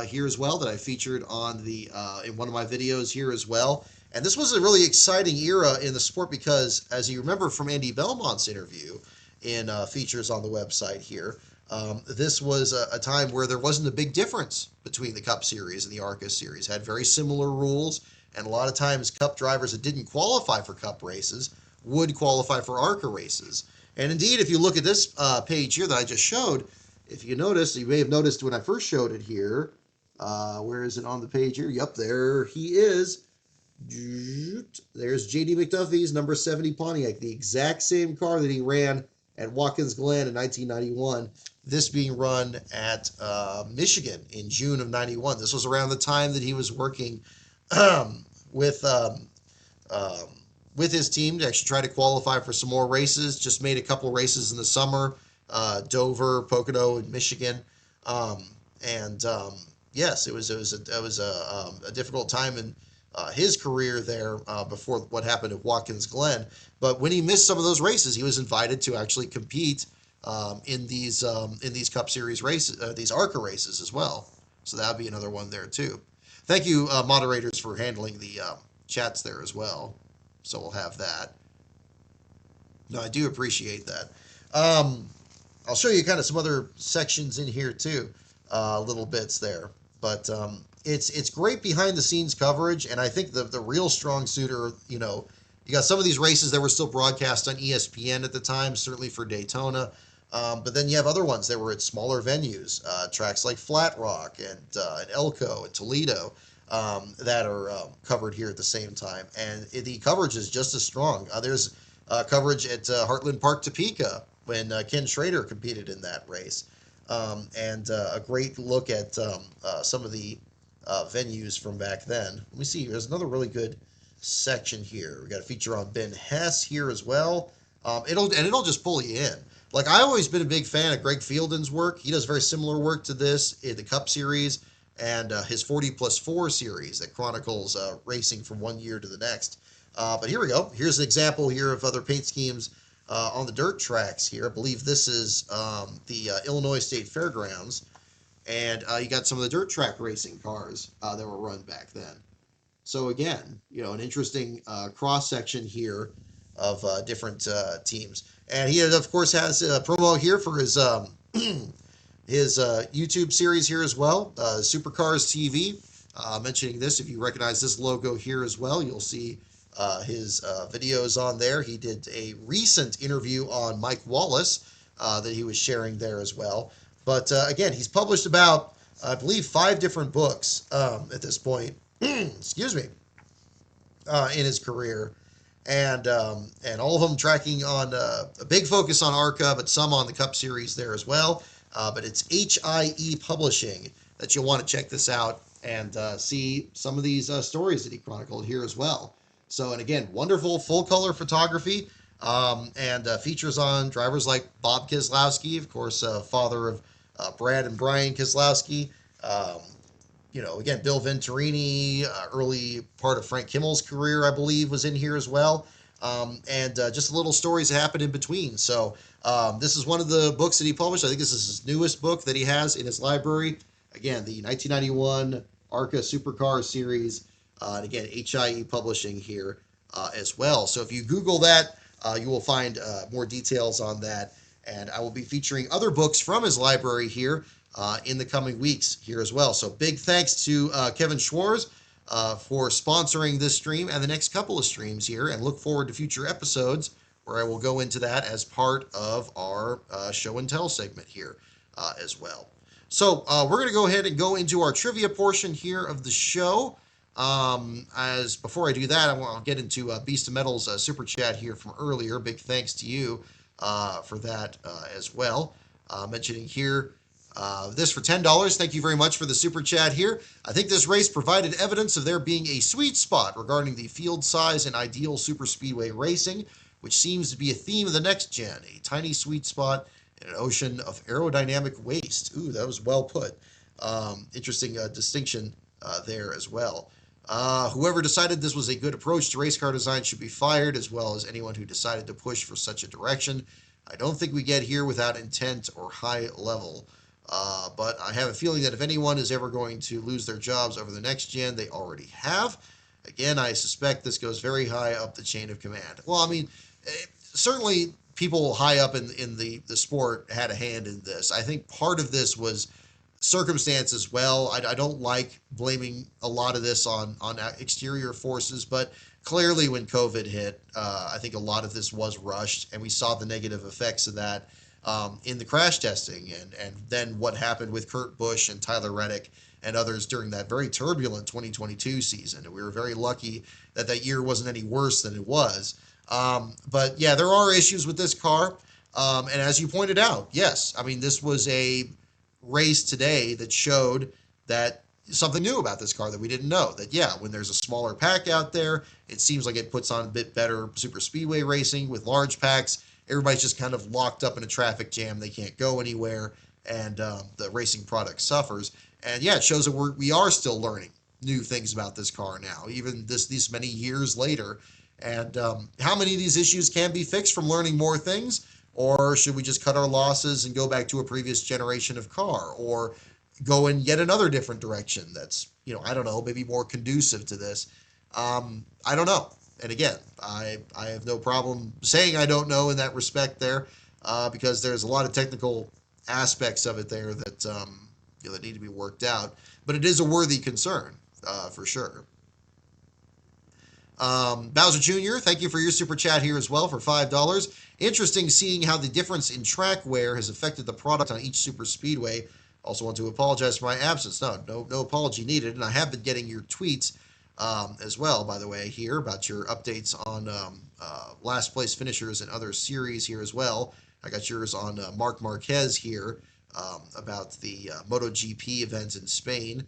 here as well that I featured on the in one of my videos here as well. And this was a really exciting era in the sport because, as you remember from Andy Belmont's interview in features on the website here, this was a time where there wasn't a big difference between the Cup Series and the ARCA Series. Had very similar rules, and a lot of times Cup drivers that didn't qualify for Cup races would qualify for ARCA races. And indeed, if you look at this page here that I just showed, if you notice, you may have noticed when I first showed it here, where is it on the page here? Yep, there he is. There's J.D. McDuffie's number 70 Pontiac, the exact same car that he ran at Watkins Glen in 1991. This being run at Michigan in June of 91. This was around the time that he was working with his team to actually try to qualify for some more races. Just made a couple races in the summer Dover, Pocono, in Michigan. Um, and yes, it was a difficult time in his career there before what happened at Watkins Glen. But when he missed some of those races, he was invited to actually compete in these Cup Series races, these ARCA races as well. So that would be another one there too. Thank you, moderators, for handling the chats there as well. So we'll have that. No, I do appreciate that. Um, I'll show you kind of some other sections in here too, little bits there. But it's great behind the scenes coverage, and I think the real strong suit are, you got some of these races that were still broadcast on ESPN at the time, certainly for Daytona. But then you have other ones that were at smaller venues, tracks like Flat Rock and Elko and Toledo, that are covered here at the same time. And the coverage is just as strong. There's coverage at Heartland Park, Topeka, when Ken Schrader competed in that race. And a great look at some of the venues from back then. Let me see. There's another really good section here. We got a feature on Ben Hess here as well. It'll just pull you in. Like, I've always been a big fan of Greg Fielden's work. He does very similar work to this in the Cup Series and his 40+4 series that chronicles racing from one year to the next. But here we go. Here's an example here of other paint schemes on the dirt tracks here. I believe this is the Illinois State Fairgrounds. And you got some of the dirt track racing cars that were run back then. So again, an interesting cross section here of different teams. And he, of course, has a promo here for his his YouTube series here as well, Supercars TV. Mentioning this, if you recognize this logo here as well, you'll see his videos on there. He did a recent interview on Mike Wallace that he was sharing there as well. But again, he's published about, I believe, 5 different books at this point. Excuse me, in his career, and all of them tracking on a big focus on ARCA, but some on the Cup Series there as well. But it's HIE Publishing that you'll want to check this out and see some of these stories that he chronicled here as well. So, and again, wonderful full color photography and features on drivers like Bob Keselowski, of course, father of Brad and Brian Keselowski. Again, Bill Venturini, early part of Frank Kimmel's career, I believe, was in here as well. And just little stories that happened in between. So this is one of the books that he published. I think this is his newest book that he has in his library. Again, the 1991 ARCA Supercar Series. And again, HIE Publishing here as well. So if you Google that, you will find more details on that. And I will be featuring other books from his library here in the coming weeks here as well. So big thanks to Kevin Schwartz for sponsoring this stream and the next couple of streams here, and look forward to future episodes where I will go into that as part of our show and tell segment here as well. So we're going to go ahead and go into our trivia portion here of the show. As before I do that, I'll get into Beast of Metal's super chat here from earlier. Big thanks to you for that as well. Mentioning here this for $10. Thank you very much for the super chat here. I think this race provided evidence of there being a sweet spot regarding the field size and ideal super speedway racing, which seems to be a theme of the next gen. A tiny sweet spot in an ocean of aerodynamic waste. Ooh, that was well put. Interesting distinction there as well. Whoever decided this was a good approach to race car design should be fired, as well as anyone who decided to push for such a direction. I don't think we get here without intent or high level. But I have a feeling that if anyone is ever going to lose their jobs over the next gen, they already have. Again, I suspect this goes very high up the chain of command. Well, I mean, certainly people high up in the sport had a hand in this. I think part of this was circumstance as well. I don't like blaming a lot of this on exterior forces, but clearly when COVID hit, I think a lot of this was rushed, and we saw the negative effects of that in the crash testing, and then what happened with Kurt Busch and Tyler Reddick and others during that very turbulent 2022 season. And we were very lucky that that year wasn't any worse than it was. But yeah, there are issues with this car. And as you pointed out, yes, I mean, this was a race today that showed that something new about this car that we didn't know. That, yeah, when there's a smaller pack out there, it seems like it puts on a bit better super speedway racing with large packs. everybody's just kind of locked up in a traffic jam. They can't go anywhere, and the racing product suffers. And yeah, it shows that we are still learning new things about this car now, even these many years later. And how many of these issues can be fixed from learning more things? Or should we just cut our losses and go back to a previous generation of car? Or go in yet another different direction that's, I don't know, maybe more conducive to this? I don't know. And again, I have no problem saying I don't know in that respect there, because there's a lot of technical aspects of it there that, that need to be worked out. But it is a worthy concern, for sure. Bowser Jr., thank you for your super chat here as well for $5. Interesting seeing how the difference in track wear has affected the product on each super speedway. Also want to apologize for my absence. No apology needed. And I have been getting your tweets as well, by the way, here about your updates on last place finishers and other series here as well. I got yours on Marc Marquez here about the MotoGP event in Spain.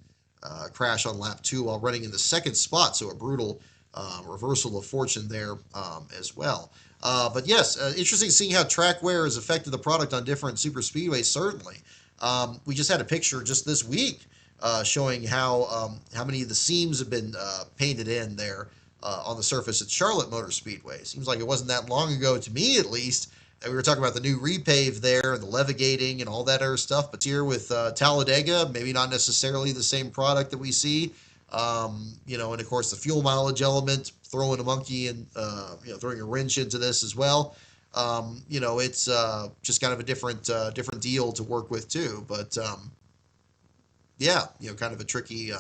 Crash on lap 2 while running in the second spot, so a brutal reversal of fortune there as well. But yes, interesting seeing how track wear has affected the product on different super speedways, certainly. We just had a picture just this week showing how many of the seams have been painted in there on the surface at Charlotte Motor Speedway. Seems like it wasn't that long ago, to me at least, that we were talking about the new repave there and the levigating and all that other stuff. But here with Talladega, maybe not necessarily the same product that we see. And of course the fuel mileage element, throwing a monkey and throwing a wrench into this as well. It's just kind of a different deal to work with too. But kind of a tricky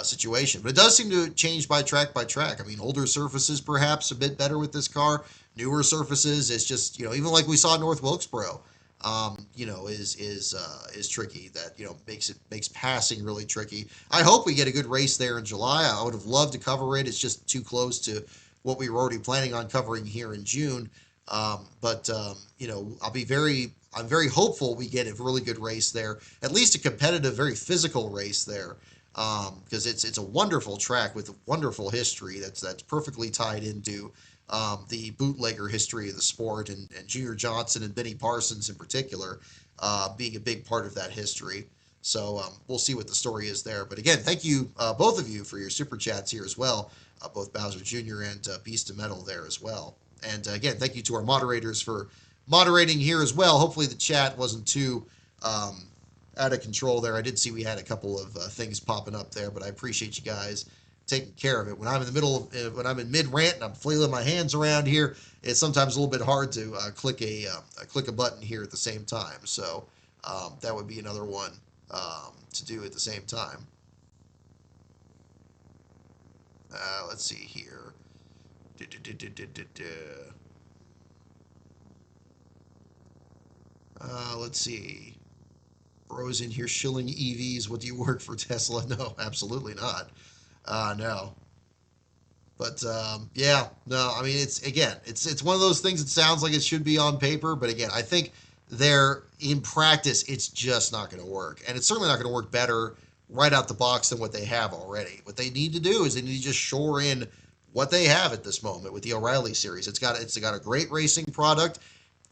situation. But it does seem to change by track by track. I mean, older surfaces perhaps a bit better with this car. Newer surfaces, it's just even like we saw at North Wilkesboro. Is tricky. That makes passing really tricky. I hope we get a good race there in July. I would have loved to cover it. It's just too close to what we were already planning on covering here in June. But I'm very hopeful we get a really good race there, at least a competitive, very physical race there, because it's a wonderful track with a wonderful history that's perfectly tied into the bootlegger history of the sport, and Junior Johnson and Benny Parsons in particular being a big part of that history. So we'll see what the story is there. But again, thank you, both of you, for your super chats here as well, both Bowser Jr. and Beast of Metal there as well. And again, thank you to our moderators for moderating here as well. Hopefully the chat wasn't too out of control there. I did see we had a couple of things popping up there, but I appreciate you guys taking care of it. When I'm in mid rant and I'm flailing my hands around here, it's sometimes a little bit hard to click a button here at the same time. So that would be another one to do at the same time. Let's see here. Let's see. Bros in here shilling EVs. What do you work for, Tesla? No, absolutely not. No. But no. I mean, it's one of those things. It sounds like it should be on paper, but again, I think in practice, it's just not going to work, and it's certainly not going to work better right out the box than what they have already. What they need to do is they need to just shore in what they have at this moment with the O'Reilly series. It's got a great racing product.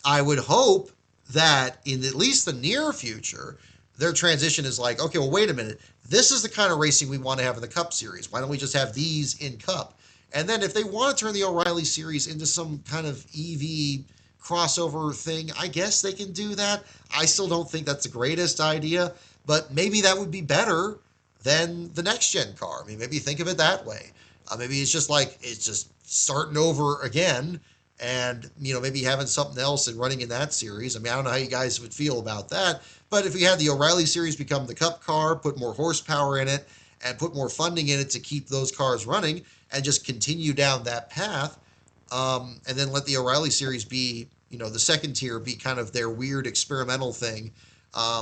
I would hope that in at least the near future, their transition is like, okay, well, wait a minute. This is the kind of racing we want to have in the Cup Series. Why don't we just have these in Cup? And then if they want to turn the O'Reilly series into some kind of EV crossover thing, I guess they can do that. I still don't think that's the greatest idea, but maybe that would be better than the next gen car. I mean, maybe think of it that way. Maybe it's just starting over again, and maybe having something else and running in that series. I mean, I don't know how you guys would feel about that, but if we had the O'Reilly series become the Cup car, put more horsepower in it, and put more funding in it to keep those cars running, and just continue down that path, and then let the O'Reilly series be, the second tier, be kind of their weird experimental thing. I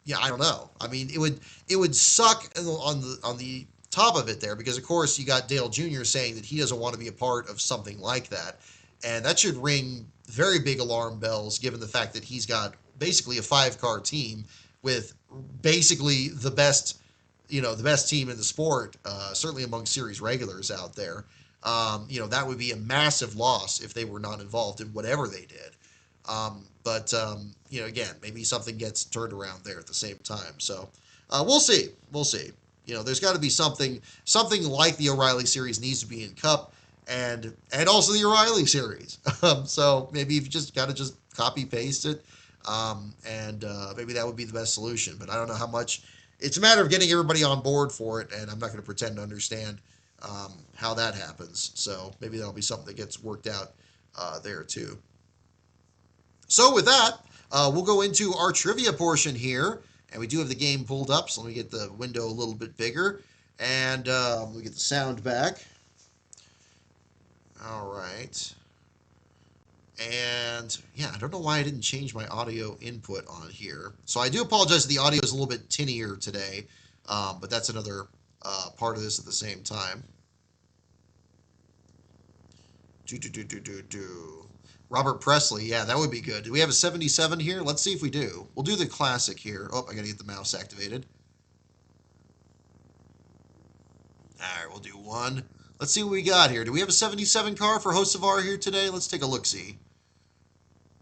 don't know. I mean, it would suck on the top of it there, because of course you got Dale Jr. saying that he doesn't want to be a part of something like that, and that should ring very big alarm bells, given the fact that he's got basically a 5-car team with basically the best team in the sport, certainly among series regulars out there. That would be a massive loss if they were not involved in whatever they did. Again, maybe something gets turned around there at the same time. So we'll see. We'll see. There's got to be something like the O'Reilly series needs to be in Cup and also the O'Reilly series. So maybe you've just got to just copy paste it, and maybe that would be the best solution. But I don't know how much. It's a matter of getting everybody on board for it, and I'm not going to pretend to understand how that happens. So maybe that'll be something that gets worked out there too. So with that, we'll go into our trivia portion here, and we do have the game pulled up. So let me get the window a little bit bigger, and we get the sound back. All right. And yeah, I don't know why I didn't change my audio input on here. So I do apologize. The audio is a little bit tinnier today, but that's another part of this at the same time. Robert Presley, yeah, that would be good. Do we have a 77 here? Let's see if we do. We'll do the classic here. Oh, I gotta get the mouse activated. All right, we'll do one. Let's see what we got here. Do we have a 77 car for Hocevar here today? Let's take a look-see.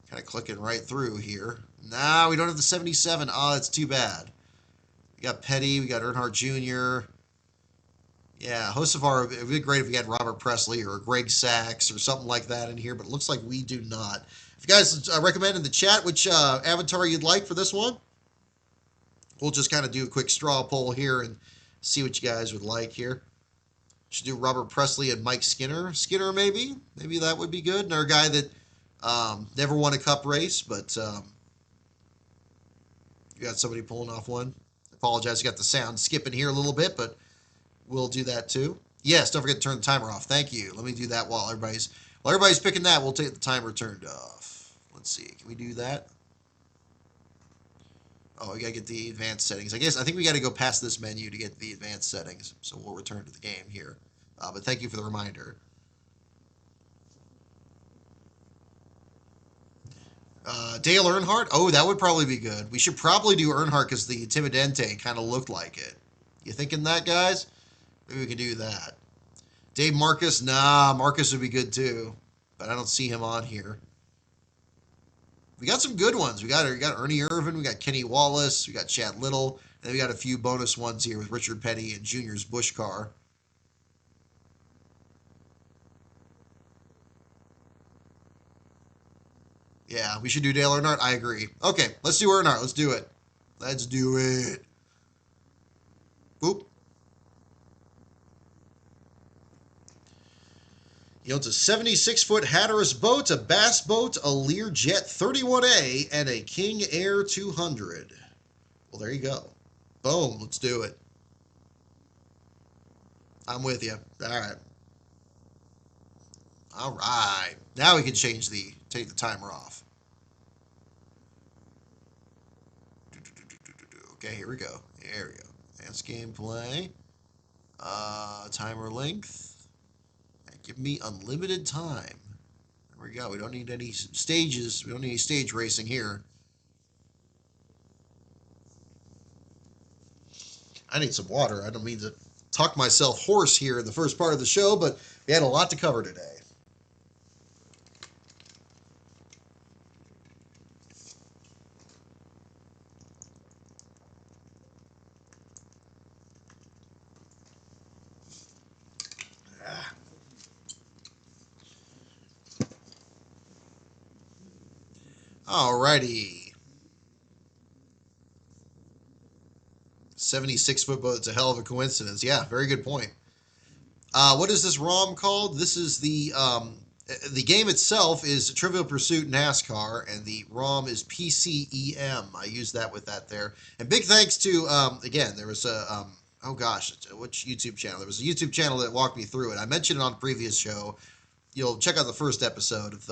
Kind of clicking right through here. Nah, we don't have the 77. Oh, that's too bad. We got Petty. We got Earnhardt Jr. Yeah, Hocevar, it would be great if we had Robert Presley or Greg Sachs or something like that in here, but it looks like we do not. If you guys recommend in the chat which avatar you'd like for this one, we'll just kind of do a quick straw poll here and see what you guys would like here. Should do Robert Presley and Mike Skinner. Skinner, maybe. Maybe that would be good. Another guy that never won a Cup race, but you got somebody pulling off one. I apologize, you got the sound skipping here a little bit, but we'll do that too. Yes, don't forget to turn the timer off. Thank you. Let me do that while everybody's picking that. We'll take the timer turned off. Let's see. Can we do that? Oh, we got to get the advanced settings. I think we got to go past this menu to get the advanced settings. So we'll return to the game here. But thank you for the reminder. Dale Earnhardt? Oh, that would probably be good. We should probably do Earnhardt because the Intimidante kind of looked like it. You thinking that, guys? Maybe we can do that. Dave Marcus? Nah, Marcus would be good too. But I don't see him on here. We got some good ones. We got Ernie Irvin. We got Kenny Wallace. We got Chad Little. And then we got a few bonus ones here with Richard Petty and Junior's Busch car. Yeah, we should do Dale Earnhardt. I agree. Okay, let's do Earnhardt. Let's do it. Let's do it. Oop. It's a 76-foot Hatteras boat, a Bass boat, a Learjet 31A, and a King Air 200. Well, there you go. Boom. Let's do it. I'm with you. All right. All right. Now we can take the timer off. Okay, here we go. There we go. Advanced gameplay. Timer length. Give me unlimited time. There we go. We don't need any stages. We don't need any stage racing here. I need some water. I don't mean to talk myself hoarse here in the first part of the show, but we had a lot to cover today. Alrighty. 76-foot boat. It's a hell of a coincidence. Yeah, very good point. What is this ROM called? This is the game itself is Trivial Pursuit NASCAR, and the ROM is PCEM. I used that with that there. And big thanks to, again, there was a, oh gosh, which YouTube channel? There was a YouTube channel that walked me through it. I mentioned it on a previous show. You'll check out the first episode of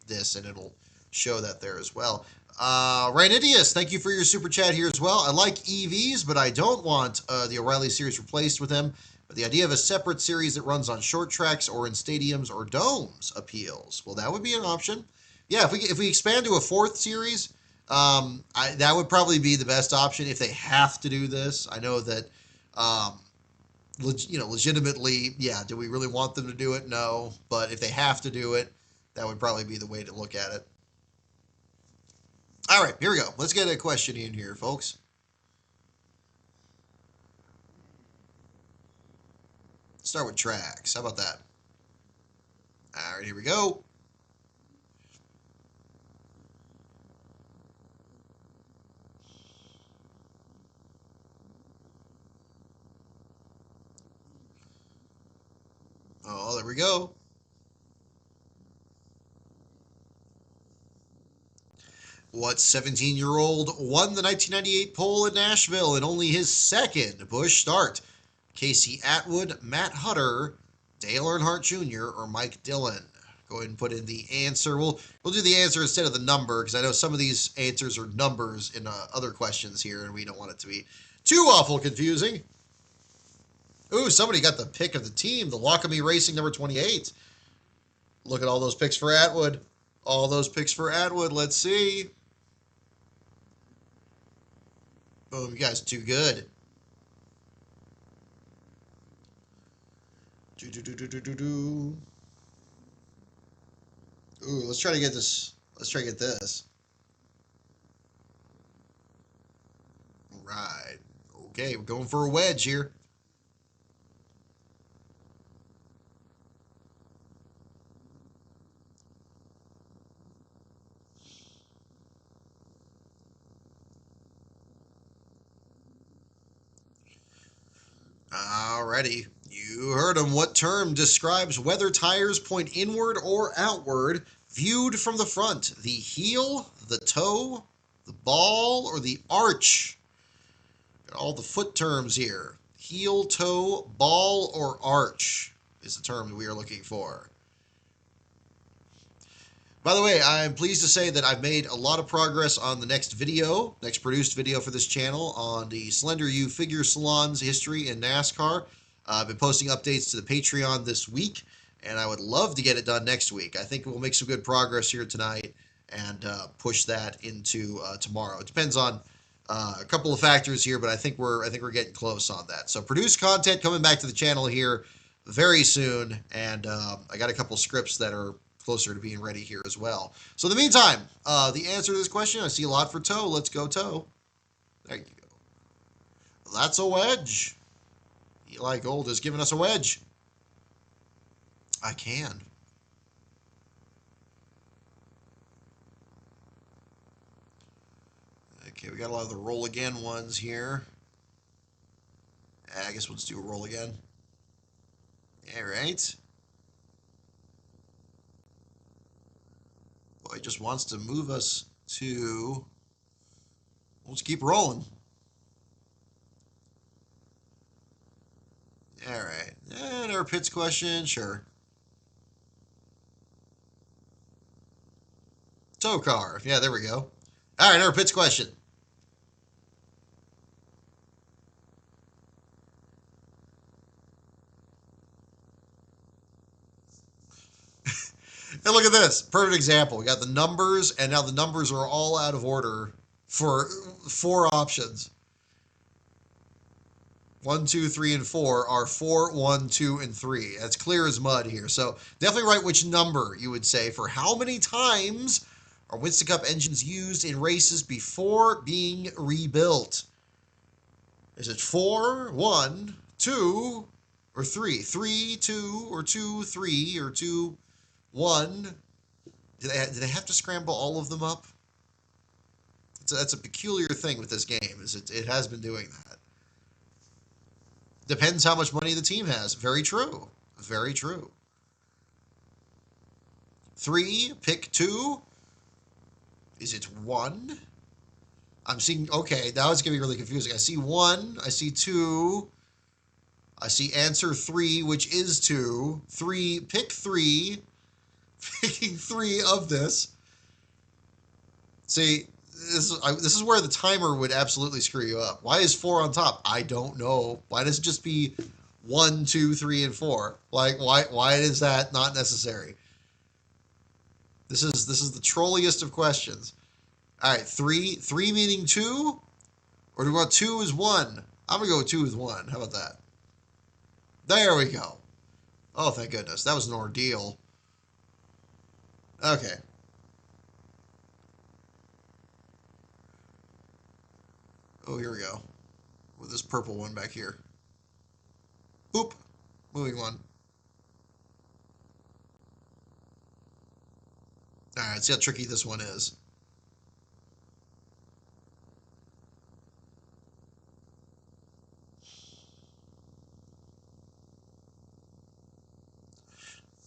this, and it'll show that there as well. Rainidius, thank you for your super chat here as well. I like EVs, but I don't want the O'Reilly series replaced with them. But the idea of a separate series that runs on short tracks or in stadiums or domes appeals. Well, that would be an option. Yeah, if we expand to a fourth series, that would probably be the best option if they have to do this. I know that, legitimately, yeah, do we really want them to do it? No. But if they have to do it, that would probably be the way to look at it. All right, here we go. Let's get a question in here, folks. Start with tracks. How about that? All right, here we go. Oh, there we go. What 17-year-old won the 1998 pole in Nashville in only his second Busch start? Casey Atwood, Matt Hutter, Dale Earnhardt Jr., or Mike Dillon? Go ahead and put in the answer. We'll do the answer instead of the number because I know some of these answers are numbers in other questions here, and we don't want it to be too awful confusing. Ooh, somebody got the pick of the team, the Lockamy Racing number 28. Look at all those picks for Atwood. All those picks for Atwood. Let's see. Boom, you guys too good. Ooh, let's try to get this. Let's try to get this. All right. Okay, we're going for a wedge here. Alrighty. You heard him. What term describes whether tires point inward or outward viewed from the front? The heel, the toe, the ball, or the arch? Got all the foot terms here. Heel, toe, ball, or arch is the term that we are looking for. By the way, I'm pleased to say that I've made a lot of progress on the next produced video for this channel on the Slender U Figure Salon's history in NASCAR. I've been posting updates to the Patreon this week, and I would love to get it done next week. I think we'll make some good progress here tonight and push that into tomorrow. It depends on a couple of factors here, but I think we're getting close on that. So produced content coming back to the channel here very soon, and I got a couple scripts that are closer to being ready here as well. So in the meantime, the answer to this question, I see a lot for toe. Let's go toe. There you go. That's a wedge. Eli Gold has given us a wedge. I can. Okay, we got a lot of the roll again ones here. I guess we'll just do a roll again. All right. Boy, he just wants to move us to... Let's keep rolling. All right. And our pits question, sure. Tow car. Yeah, there we go. All right, our pits question. And look at this. Perfect example. We got the numbers, and now the numbers are all out of order for 4 options. 1, 2, 3, and 4 are 4, 1, 2, and 3. That's clear as mud here. So definitely write which number you would say for how many times are Winston Cup engines used in races before being rebuilt. Is it 4, 1, 2, or 3? 3, 2, or 2, 3, or 2, 1? Do they have to scramble all of them up? That's a peculiar thing with this game, is it has been doing that. Depends how much money the team has. Very true. Very true. 3, pick 2. Is it 1? I'm seeing, okay, now it's going to be really confusing. I see 1, I see 2, I see answer 3, which is 2. 3, pick 3. Picking 3 of this. See, this is where the timer would absolutely screw you up. Why is 4 on top? I don't know. Why does it just be 1, 2, 3, and 4? Like, why is that not necessary? This is the trolliest of questions. All right, 3 meaning 2, or do we want 2 is 1? I'm gonna go with 2 is 1. How about that? There we go. Oh, thank goodness. That was an ordeal. Okay. Oh, here we go. With this purple one back here. Oop. Moving one. Alright, see how tricky this one is.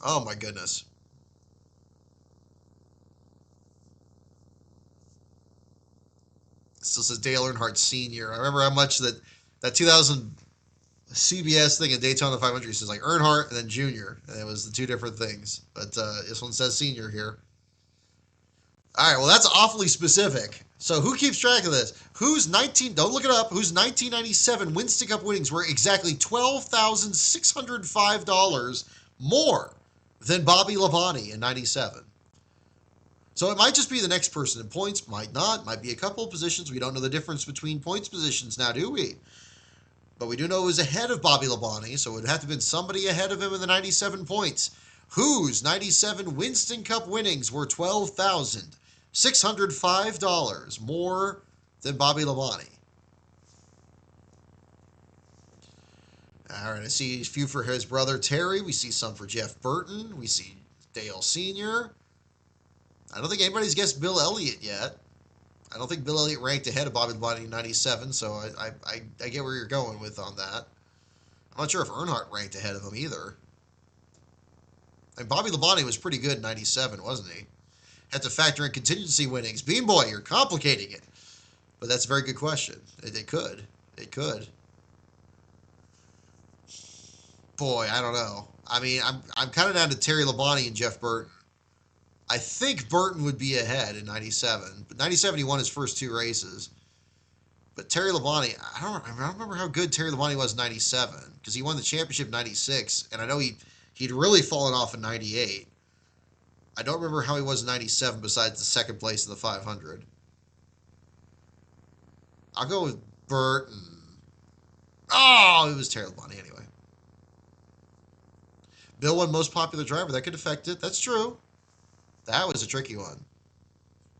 Oh my goodness. This is Dale Earnhardt Sr. I remember how much that 2000 CBS thing in Daytona 500 says like Earnhardt and then Junior. And it was the two different things. But this one says Senior here. All right, well, that's awfully specific. So who keeps track of this? Don't look it up, whose 1997 Winston Cup winnings were exactly $12,605 more than Bobby Labonte in 97. So it might just be the next person in points, might not, might be a couple of positions. We don't know the difference between points positions now, do we? But we do know it was ahead of Bobby Labonte, so it would have to have been somebody ahead of him in the 97 points. Whose 97 Winston Cup winnings were $12,605 more than Bobby Labonte? All right, I see a few for his brother Terry. We see some for Jeff Burton. We see Dale Sr. I don't think anybody's guessed Bill Elliott yet. I don't think Bill Elliott ranked ahead of Bobby Labonte in 97, so I get where you're going with on that. I'm not sure if Earnhardt ranked ahead of him either. And Bobby Labonte was pretty good in 97, wasn't he? Had to factor in contingency winnings. Bean Boy, you're complicating it. But that's a very good question. It could. It could. Boy, I don't know. I mean, I'm kind of down to Terry Labonte and Jeff Burton. I think Burton would be ahead in 97. But 97, he won his first two races. But Terry Labonte, I don't remember how good Terry Labonte was in 97. Because he won the championship in 96. And I know he'd really fallen off in 98. I don't remember how he was in 97 besides the second place in the 500. I'll go with Burton. Oh, it was Terry Labonte anyway. Bill won most popular driver. That could affect it. That's true. That was a tricky one.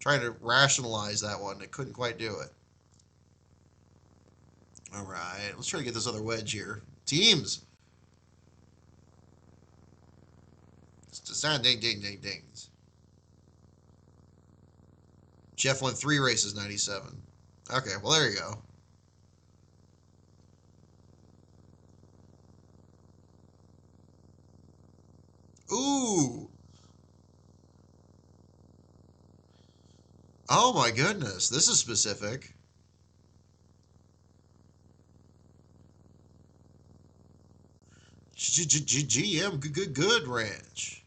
Trying to rationalize that one. I couldn't quite do it. All right. Let's try to get this other wedge here. Teams. Sound ding, ding, ding, dings. Jeff won 3 races, 97. Okay, well, there you go. Ooh. Oh, my goodness. This is specific. GM Good Ranch.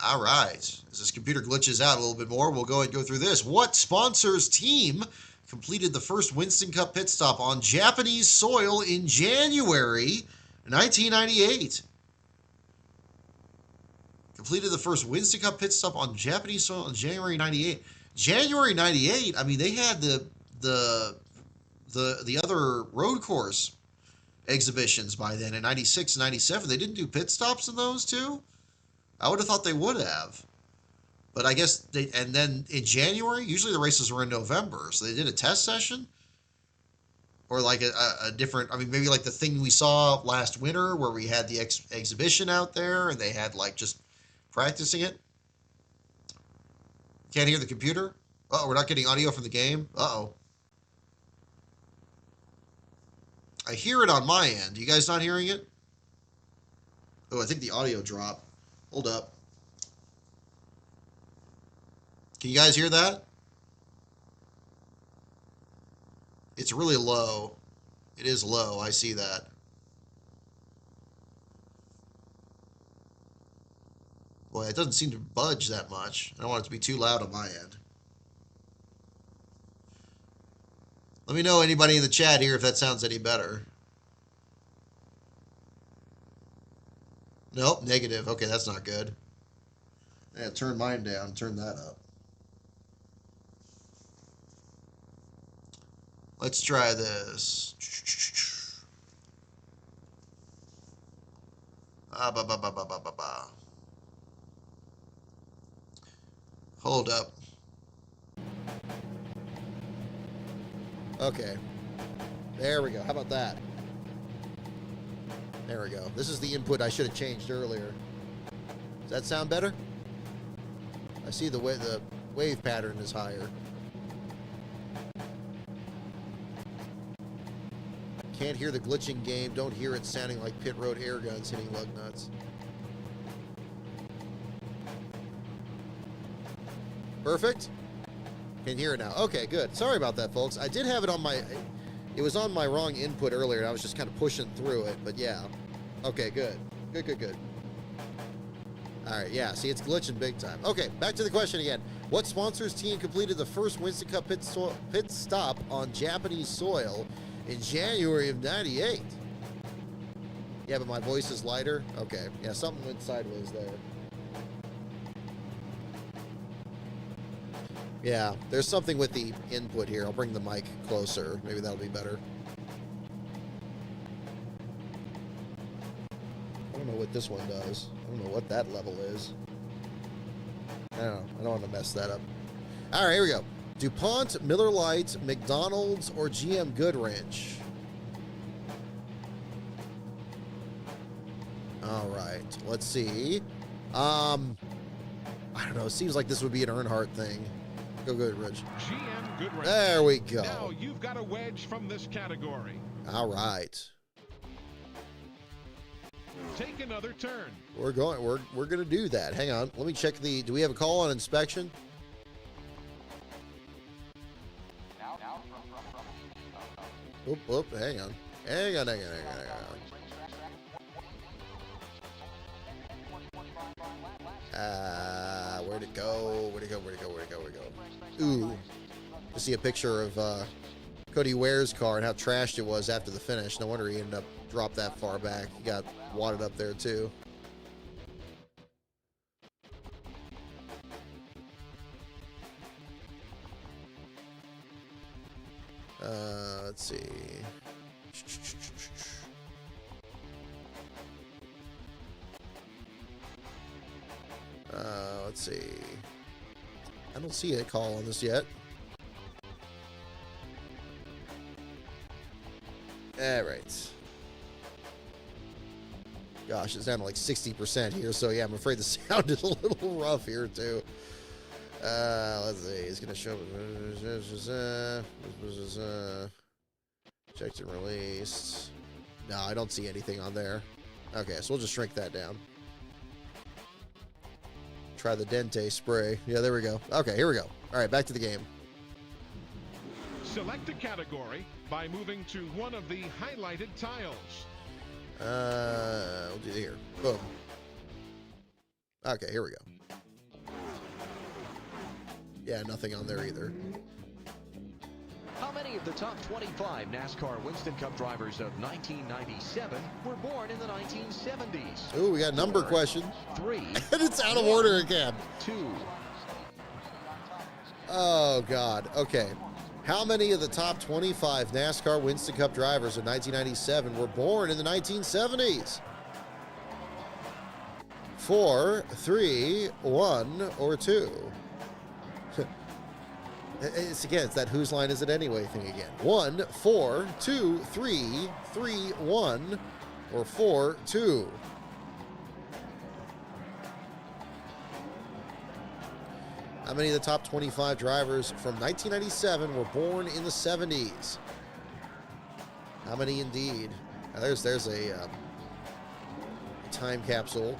All right. As this computer glitches out a little bit more, we'll go and go through this. What sponsor's team completed the first Winston Cup pit stop on Japanese soil in January 1998? Completed the first Winston Cup pit stop on Japanese soil in January 98. January 98, I mean, they had the other road course exhibitions by then in 96 and 97. They didn't do pit stops in those two? I would have thought they would have. But I guess and then in January, usually the races were in November, so they did a test session? Or like a different, I mean, maybe like the thing we saw last winter where we had the exhibition out there and they had like just practicing it. Can't hear the computer? Uh-oh, we're not getting audio from the game? Uh-oh. I hear it on my end. You guys not hearing it? Oh, I think the audio dropped. Hold up. Can you guys hear that? It's really low. It is low. I see that. Boy, it doesn't seem to budge that much. I don't want it to be too loud on my end. Let me know, anybody in the chat here, if that sounds any better. Nope, negative. Okay, that's not good. Yeah, turn mine down. Turn that up. Let's try this. Hold up. Okay. There we go. How about that? There we go. This is the input I should have changed earlier. Does that sound better? I see the wave pattern is higher. Can't hear the glitching game. Don't hear it sounding like pit road air guns hitting lug nuts. Perfect. Can hear it now. Okay, good. Sorry about that, folks. I did have it on my... It was on my wrong input earlier, and I was just kind of pushing through it, but yeah. Okay, good. Good. All right, yeah, see, it's glitching big time. Okay, back to the question again. What sponsor's team completed the first Winston Cup pit stop on Japanese soil in January of '98? Yeah, but my voice is lighter? Okay, yeah, something went sideways there. Yeah, there's something with the input here. I'll bring the mic closer. Maybe that'll be better. I don't know what this one does. I don't know what that level is. I don't want to mess that up. All right, here we go. DuPont, Miller Lite, McDonald's, or GM Goodwrench? All right, let's see. I don't know. It seems like this would be an Earnhardt thing. Go Goodwrench. GM Goodwrench. There we go. Now you've got a wedge from this category. All right. Take another turn. We're gonna do that. Hang on. Let me check the. Do we have a call on inspection? Oop, hang on. Hang on. Where'd it go? Ooh. To see a picture of Cody Ware's car and how trashed it was after the finish. No wonder he ended up dropped that far back. He got wadded up there too. Let's see. Let's see. I don't see a call on this yet. All right. Gosh, it's down to like 60% here, so yeah, I'm afraid the sound is a little rough here too. Let's see. It's gonna show. Checked and released. No, I don't see anything on there. Okay, so we'll just shrink that down. Try the Dente spray. Yeah, there we go. Okay, here we go. All right, back to the game. Select a category by moving to one of the highlighted tiles. We'll do it here. Boom. Okay, here we go. Yeah, nothing on there either. How many of the top 25 NASCAR Winston Cup drivers of 1997 were born in the 1970s? Ooh, we got a number 4, question. 3. And it's out of order again. 2. Oh, God. Okay. How many of the top 25 NASCAR Winston Cup drivers of 1997 were born in the 1970s? 4, 3, 1, or 2? It's that whose line is it anyway thing again. 1, 4, 2, 3, 3, 1, or 4, 2. How many of the top 25 drivers from 1997 were born in the 70s? How many indeed? Now there's a time capsule.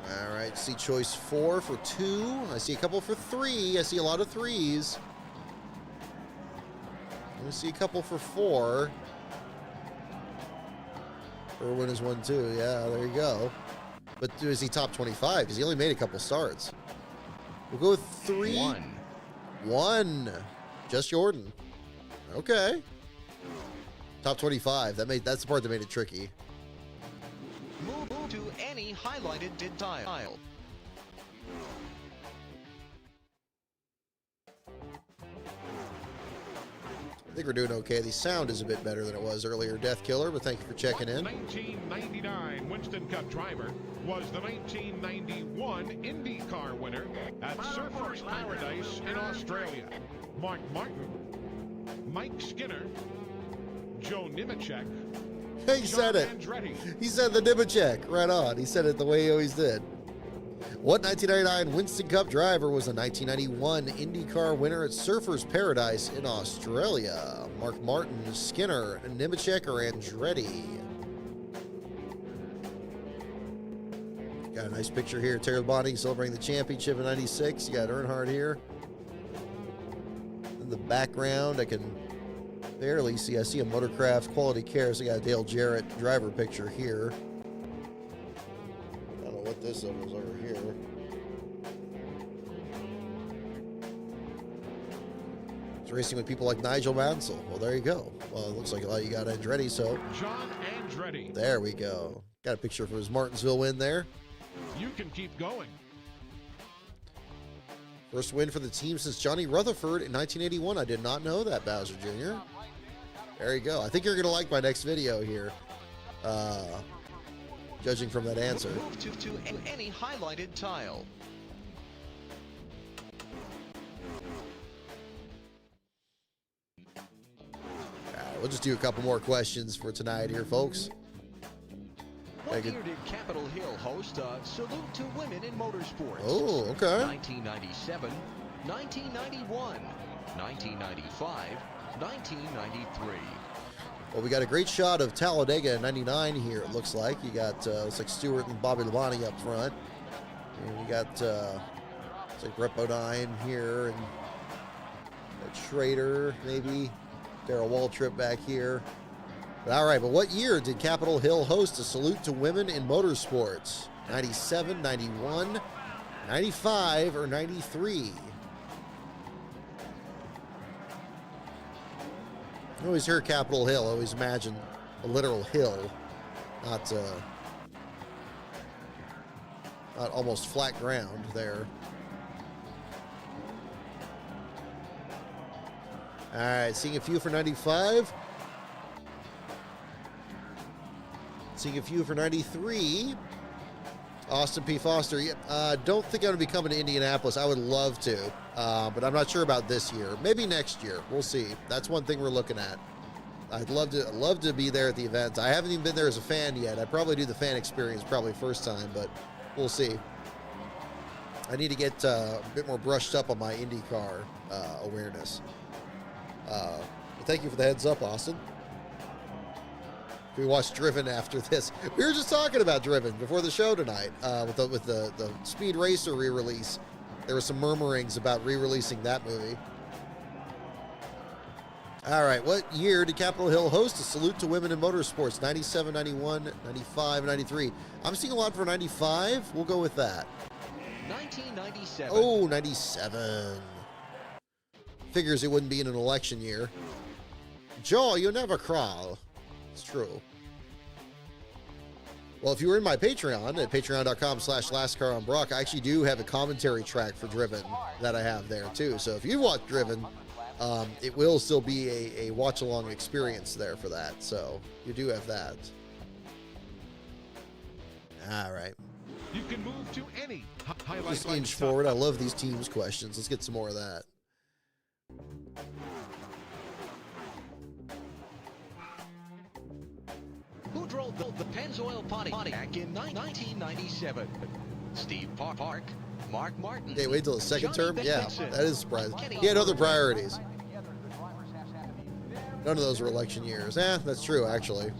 All right, see choice 4 for 2. I see a couple for 3. I see a lot of 3s. Let me see a couple for 4. Irwin is 1 too. Yeah, there you go. But is he top 25? Because he only made a couple starts. We'll go with 3. 1. Just Jordan. Okay. Top 25. That's the part that made it tricky. Move to any highlighted tile. I think we're doing okay. The sound is a bit better than it was earlier, Death Killer, but thank you for checking in. 1999 Winston Cup driver was the 1991 IndyCar winner at Surfers Paradise in Australia. Mark Martin, Mike Skinner, Joe Nemechek, He said it. Andretti. He said the Nemechek. Right on. He said it the way he always did. What 1999 Winston Cup driver was a 1991 IndyCar winner at Surfers Paradise in Australia? Mark Martin, Skinner, Nemechek, or Andretti? Got a nice picture here. Terry Labonte celebrating the championship in 96. You got Earnhardt here. In the background, I can barely see. I see a Motorcraft Quality Care. So I got a Dale Jarrett driver picture here. I don't know what this is over here. It's racing with people like Nigel Mansell. Well, there you go. Well, it looks like a lot you got Andretti, so. John Andretti. There we go. Got a picture of his Martinsville win there. You can keep going. First win for the team since Johnny Rutherford in 1981. I did not know that, Bowser Jr. There you go. I think you're going to like my next video here, judging from that answer. Move to any highlighted tile. All right, we'll just do a couple more questions for tonight here, folks. What year did Capitol Hill host a Salute to Women in Motorsports? Oh, okay. 1997, 1991, 1995, 1993. Well, we got a great shot of Talladega in 99 here, it looks like. You got, looks like Stewart and Bobby Labonte up front. And you got, looks like Brett Bodine here, and Schrader, maybe. Darrell Waltrip back here. But all right, but what year did Capitol Hill host a Salute to Women in Motorsports? 97, 91, 95, or 93? I always hear Capitol Hill. I always imagine a literal hill, not almost flat ground there. All right, seeing a few for 95. Seeing a few for 93. Austin P. Foster. Don't think I'm going to be coming to Indianapolis. I would love to, but I'm not sure about this year. Maybe next year. We'll see. That's one thing we're looking at. I'd love to be there at the event. I haven't even been there as a fan yet. I'd probably do the fan experience probably first time, but we'll see. I need to get a bit more brushed up on my IndyCar awareness. But thank you for the heads up, Austin. We watched Driven after this. We were just talking about Driven before the show tonight with the Speed Racer re-release. There were some murmurings about re-releasing that movie. All right, what year did Capitol Hill host a Salute to Women in Motorsports? 97, 91, 95, 93. I'm seeing a lot for 95. We'll go with that. 1997. Oh, 97. Figures it wouldn't be in an election year. Joe, you never crawl. It's true. Well, if you were in my Patreon at patreon.com/lastcaronbrock, I actually do have a commentary track for Driven that I have there too. So if you watch Driven, it will still be a watch-along experience there for that. So you do have that. All right. You can move to any highlight. Just inch forward. I love these teams questions. Let's get some more of that. Who drove the Pennzoil Pontiac in 1997? Steve Park, Mark Martin. Hey, wait till the second term? Johnny Yeah, Benson, that is surprising. Kenny He had other Roberts. priorities. None of those were election years. That's true, actually.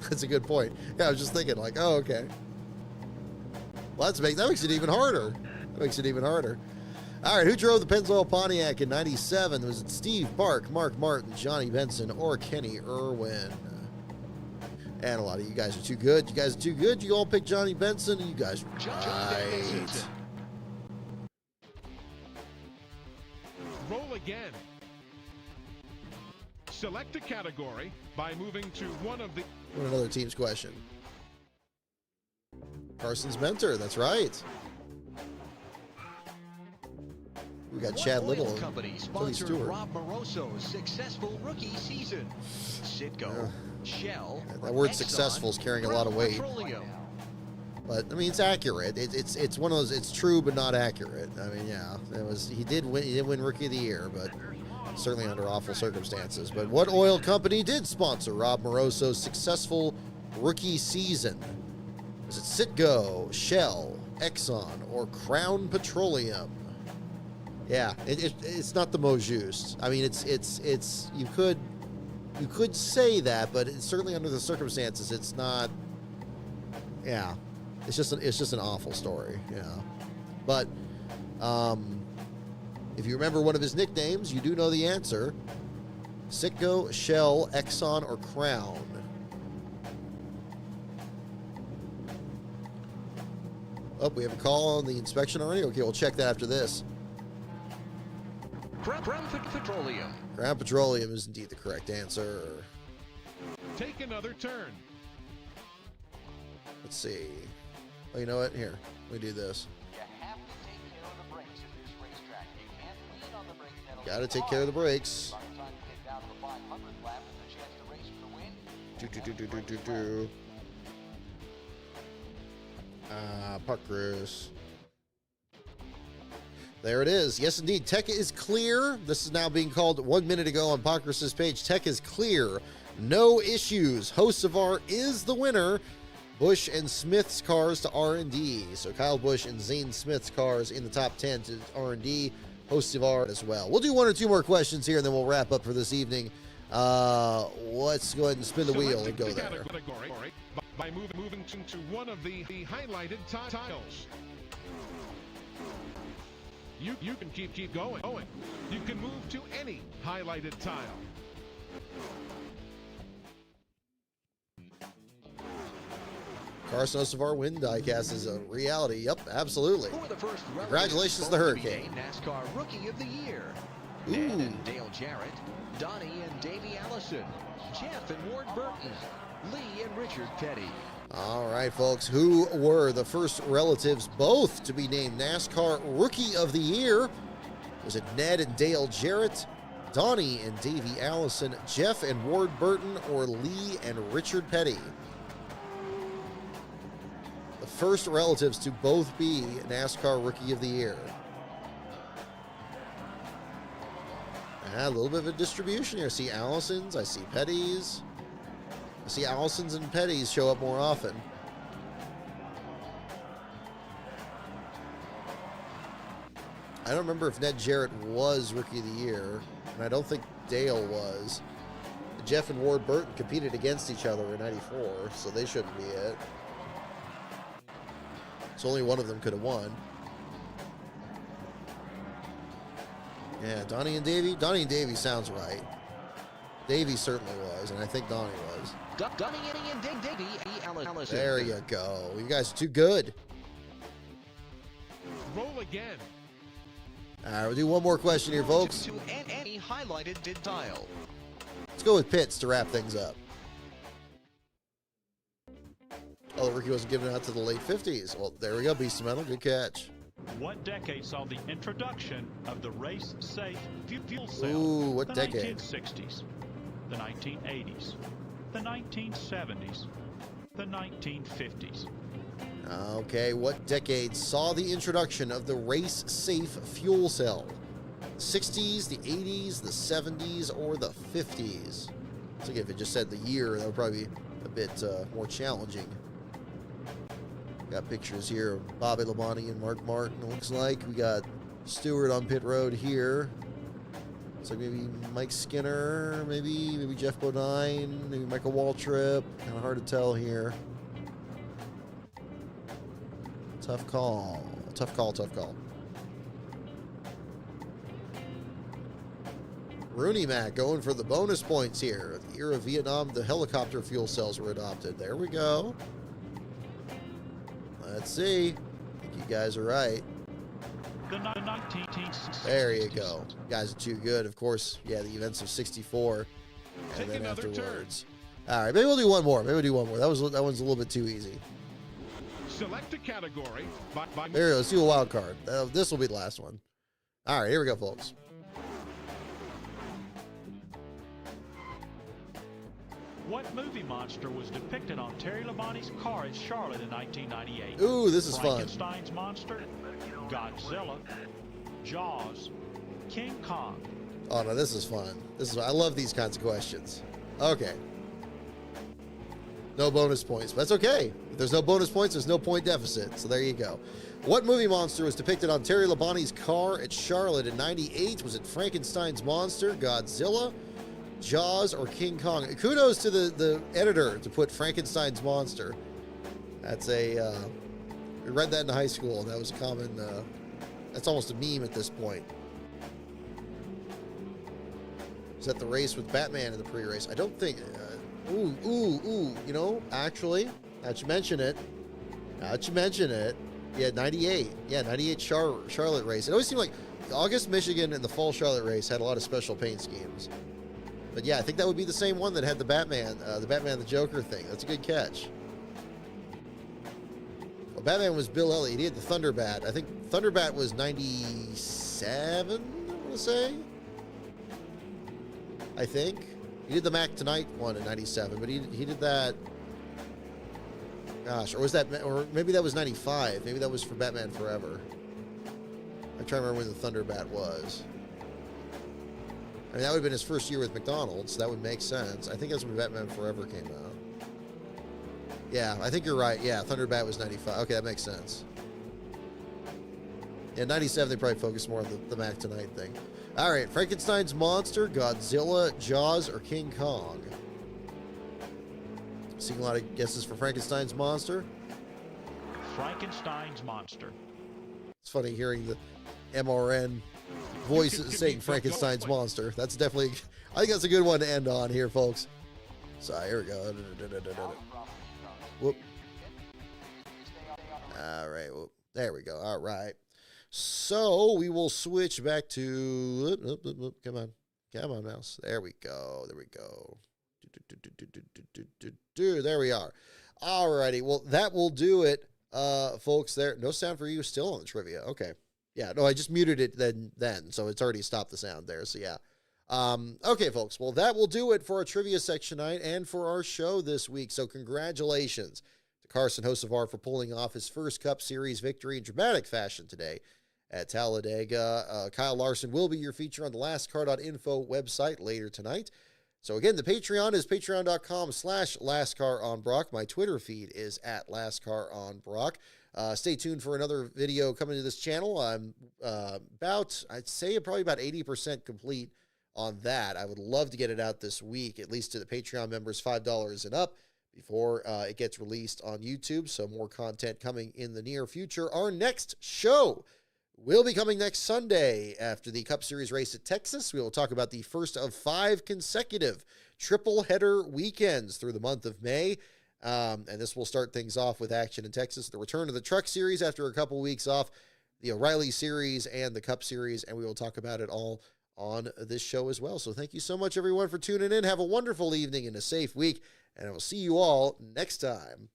That's a good point. Yeah, I was just thinking, like, oh, okay. Well, that makes it even harder. That makes it even harder. All right, who drove the Pennzoil Pontiac in 97? Was it Steve Park, Mark Martin, Johnny Benson, or Kenny Irwin? And a lot of you guys are too good. You guys are too good. You all picked Johnny Benson, and you guys were right. Roll again. Select a category by moving to one of the... Another team's question. Carson's mentor, that's right. We got What Chad oil Little and company Tony sponsored Stewart. Rob Moroso's successful rookie season? Citgo, Shell, That word Exxon, successful is carrying a lot of weight. Petroleum. But I mean, it's accurate. It's one of those. It's true, but not accurate. I mean, yeah, it was. He did win. He did win Rookie of the Year, but certainly under awful circumstances. But what oil company did sponsor Rob Moroso's successful rookie season? Is it Citgo, Shell, Exxon, or Crown Petroleum? Yeah, it's not the most used. I mean, it's you could say that, but it's certainly under the circumstances, it's not. Yeah. It's just an awful story, you know. But if you remember one of his nicknames, you do know the answer. Citgo, Shell, Exxon, or Crown. Oh, we have a call on the inspection already? Okay, we'll check that after this. Crown Petroleum. Crown Petroleum is indeed the correct answer. Take another turn. Let's see. Oh, you know what? Here, we do this. You have to take care of the brakes at this racetrack. You can't lean on the brake pedal. Got to take care of the brakes. By the time you get down to the 500th lap and the chance to race for the win. Park Cruise. There it is. Yes, indeed. Tech is clear. This is now being called 1 minute ago on Parkhurst's page. Tech is clear. No issues. Hocevar is the winner. Busch and Smith's cars to R&D. So Kyle Busch and Zane Smith's cars in the top 10 to R&D. Hocevar as well. We'll do one or two more questions here, and then we'll wrap up for this evening. Let's go ahead and spin the wheel and go there. Category by moving to one of the highlighted tiles. You can keep going. You can move to any highlighted tile. Carson Hocevar win diecast is a reality. Yep, absolutely. For the first Congratulations to the Hurricane. NASCAR Rookie of the Year. Ooh. Ned and Dale Jarrett, Donnie and Davey Allison, Jeff and Ward Burton, Lee and Richard Petty. All right, folks. Who were the first relatives both to be named NASCAR Rookie of the Year? Was it Ned and Dale Jarrett, Donnie and Davey Allison, Jeff and Ward Burton, or Lee and Richard Petty? The first relatives to both be NASCAR Rookie of the Year. A little bit of a distribution here. I see Allison's, I see Petty's. I see Allison's and Petty's show up more often. I don't remember if Ned Jarrett was Rookie of the Year, and I don't think Dale was. Jeff and Ward Burton competed against each other in '94, so they shouldn't be it. So only one of them could have won. Yeah, Donnie and Davey. Donnie and Davey sounds right. Davey certainly was, and I think Donnie was. Donnie and Davey Allison. There you go. You guys are too good. Roll again. All right, we'll do one more question here, folks. To any highlighted tile. Let's go with Pitts to wrap things up. Oh, the rookie wasn't given out to the late 50s. Well, there we go, Beast of Metal. Good catch. What decade saw the introduction of the race-safe fuel cell? Ooh, what the decade? 1960s, the 1980s, the 1970s, the 1950s. Okay, what decade saw the introduction of the race-safe fuel cell? 60s, the 80s, the 70s, or the 50s? So if it just said the year, that would probably be a bit more challenging. Got pictures here of Bobby Labonte and Mark Martin, it looks like. We got Stewart on pit road here. Looks like maybe Mike Skinner, maybe Jeff Bodine, maybe Michael Waltrip. Kind of hard to tell here. Tough call. Tough call. Rooney Mac going for the bonus points here. The year of Vietnam, the helicopter fuel cells were adopted. There we go. Let's see. I think you guys are right. The 1960s. There you go. You guys are too good. Of course, yeah, the events of 64. Take And then another afterwards. All right, maybe we'll do one more. That one's a little bit too easy. Select a category by There, let's do a wild card. This will be the last one. All right, here we go, folks. What movie monster was depicted on Terry Labonte's car at Charlotte in 1998? Ooh, this is fun. Frankenstein's monster, Godzilla, Jaws, King Kong. Oh no, this is fun. I love these kinds of questions. Okay. No bonus points, but that's okay. If there's no bonus points, there's no point deficit. So there you go. What movie monster was depicted on Terry Labonte's car at Charlotte in 98? Was it Frankenstein's monster, Godzilla, Jaws, or King Kong? Kudos to the editor to put Frankenstein's monster. That's a we read that in high school. That was a common that's almost a meme at this point. Is that the race with Batman in the pre-race? I don't think you know, actually, now that you mention it, yeah, 98. Yeah, 98 Charlotte race. It always seemed like the August Michigan and the fall Charlotte race had a lot of special paint schemes. But yeah, I think that would be the same one that had the Batman the Joker thing. That's a good catch. Well, Batman was Bill Elliott. He had the Thunderbat. I think Thunderbat was 97, I want to say. I think. He did the Mac Tonight one in 97, but he did that. Gosh, or was that, or maybe that was 95. Maybe that was for Batman Forever. I'm trying to remember when the Thunderbat was. I mean, that would have been his first year with McDonald's. So that would make sense. I think that's when Batman Forever came out. Yeah, I think you're right. Yeah, Thunderbat was 95. Okay, that makes sense. Yeah, 97, they probably focused more on the Mac Tonight thing. All right, Frankenstein's monster, Godzilla, Jaws, or King Kong? Seeing a lot of guesses for Frankenstein's monster. Frankenstein's monster. It's funny hearing the MRN voices saying Frankenstein's monster. That's definitely, I think that's a good one to end on here, folks. So here we go. Whoop. All right, well, there we go. All right. So we will switch back to, come on, mouse. There we go. There we are. Alrighty, well, that will do it, folks. There, no sound for you still on the trivia. Okay, yeah, no, I just muted it then, so it's already stopped the sound there. So yeah, okay, folks. Well, that will do it for our trivia section tonight and for our show this week. So congratulations to Carson Hocevar for pulling off his first Cup Series victory in dramatic fashion today at Talladega. Kyle Larson will be your feature on the lastcar.info website later tonight. So again, the Patreon is patreon.com/lastcaronbrock. My Twitter feed is at lastcaronbrock. Stay tuned for another video coming to this channel. I'm I'd say probably about 80% complete on that. I would love to get it out this week, at least to the Patreon members, $5 and up, before it gets released on YouTube. So more content coming in the near future. Our next show will be coming next Sunday after the Cup Series race at Texas. We will talk about the first of 5 consecutive triple header weekends through the month of May. And this will start things off with action in Texas, the return of the Truck Series after a couple weeks off, the O'Reilly Series, and the Cup Series, and we will talk about it all on this show as well. So thank you so much, everyone, for tuning in. Have a wonderful evening and a safe week, and I will see you all next time.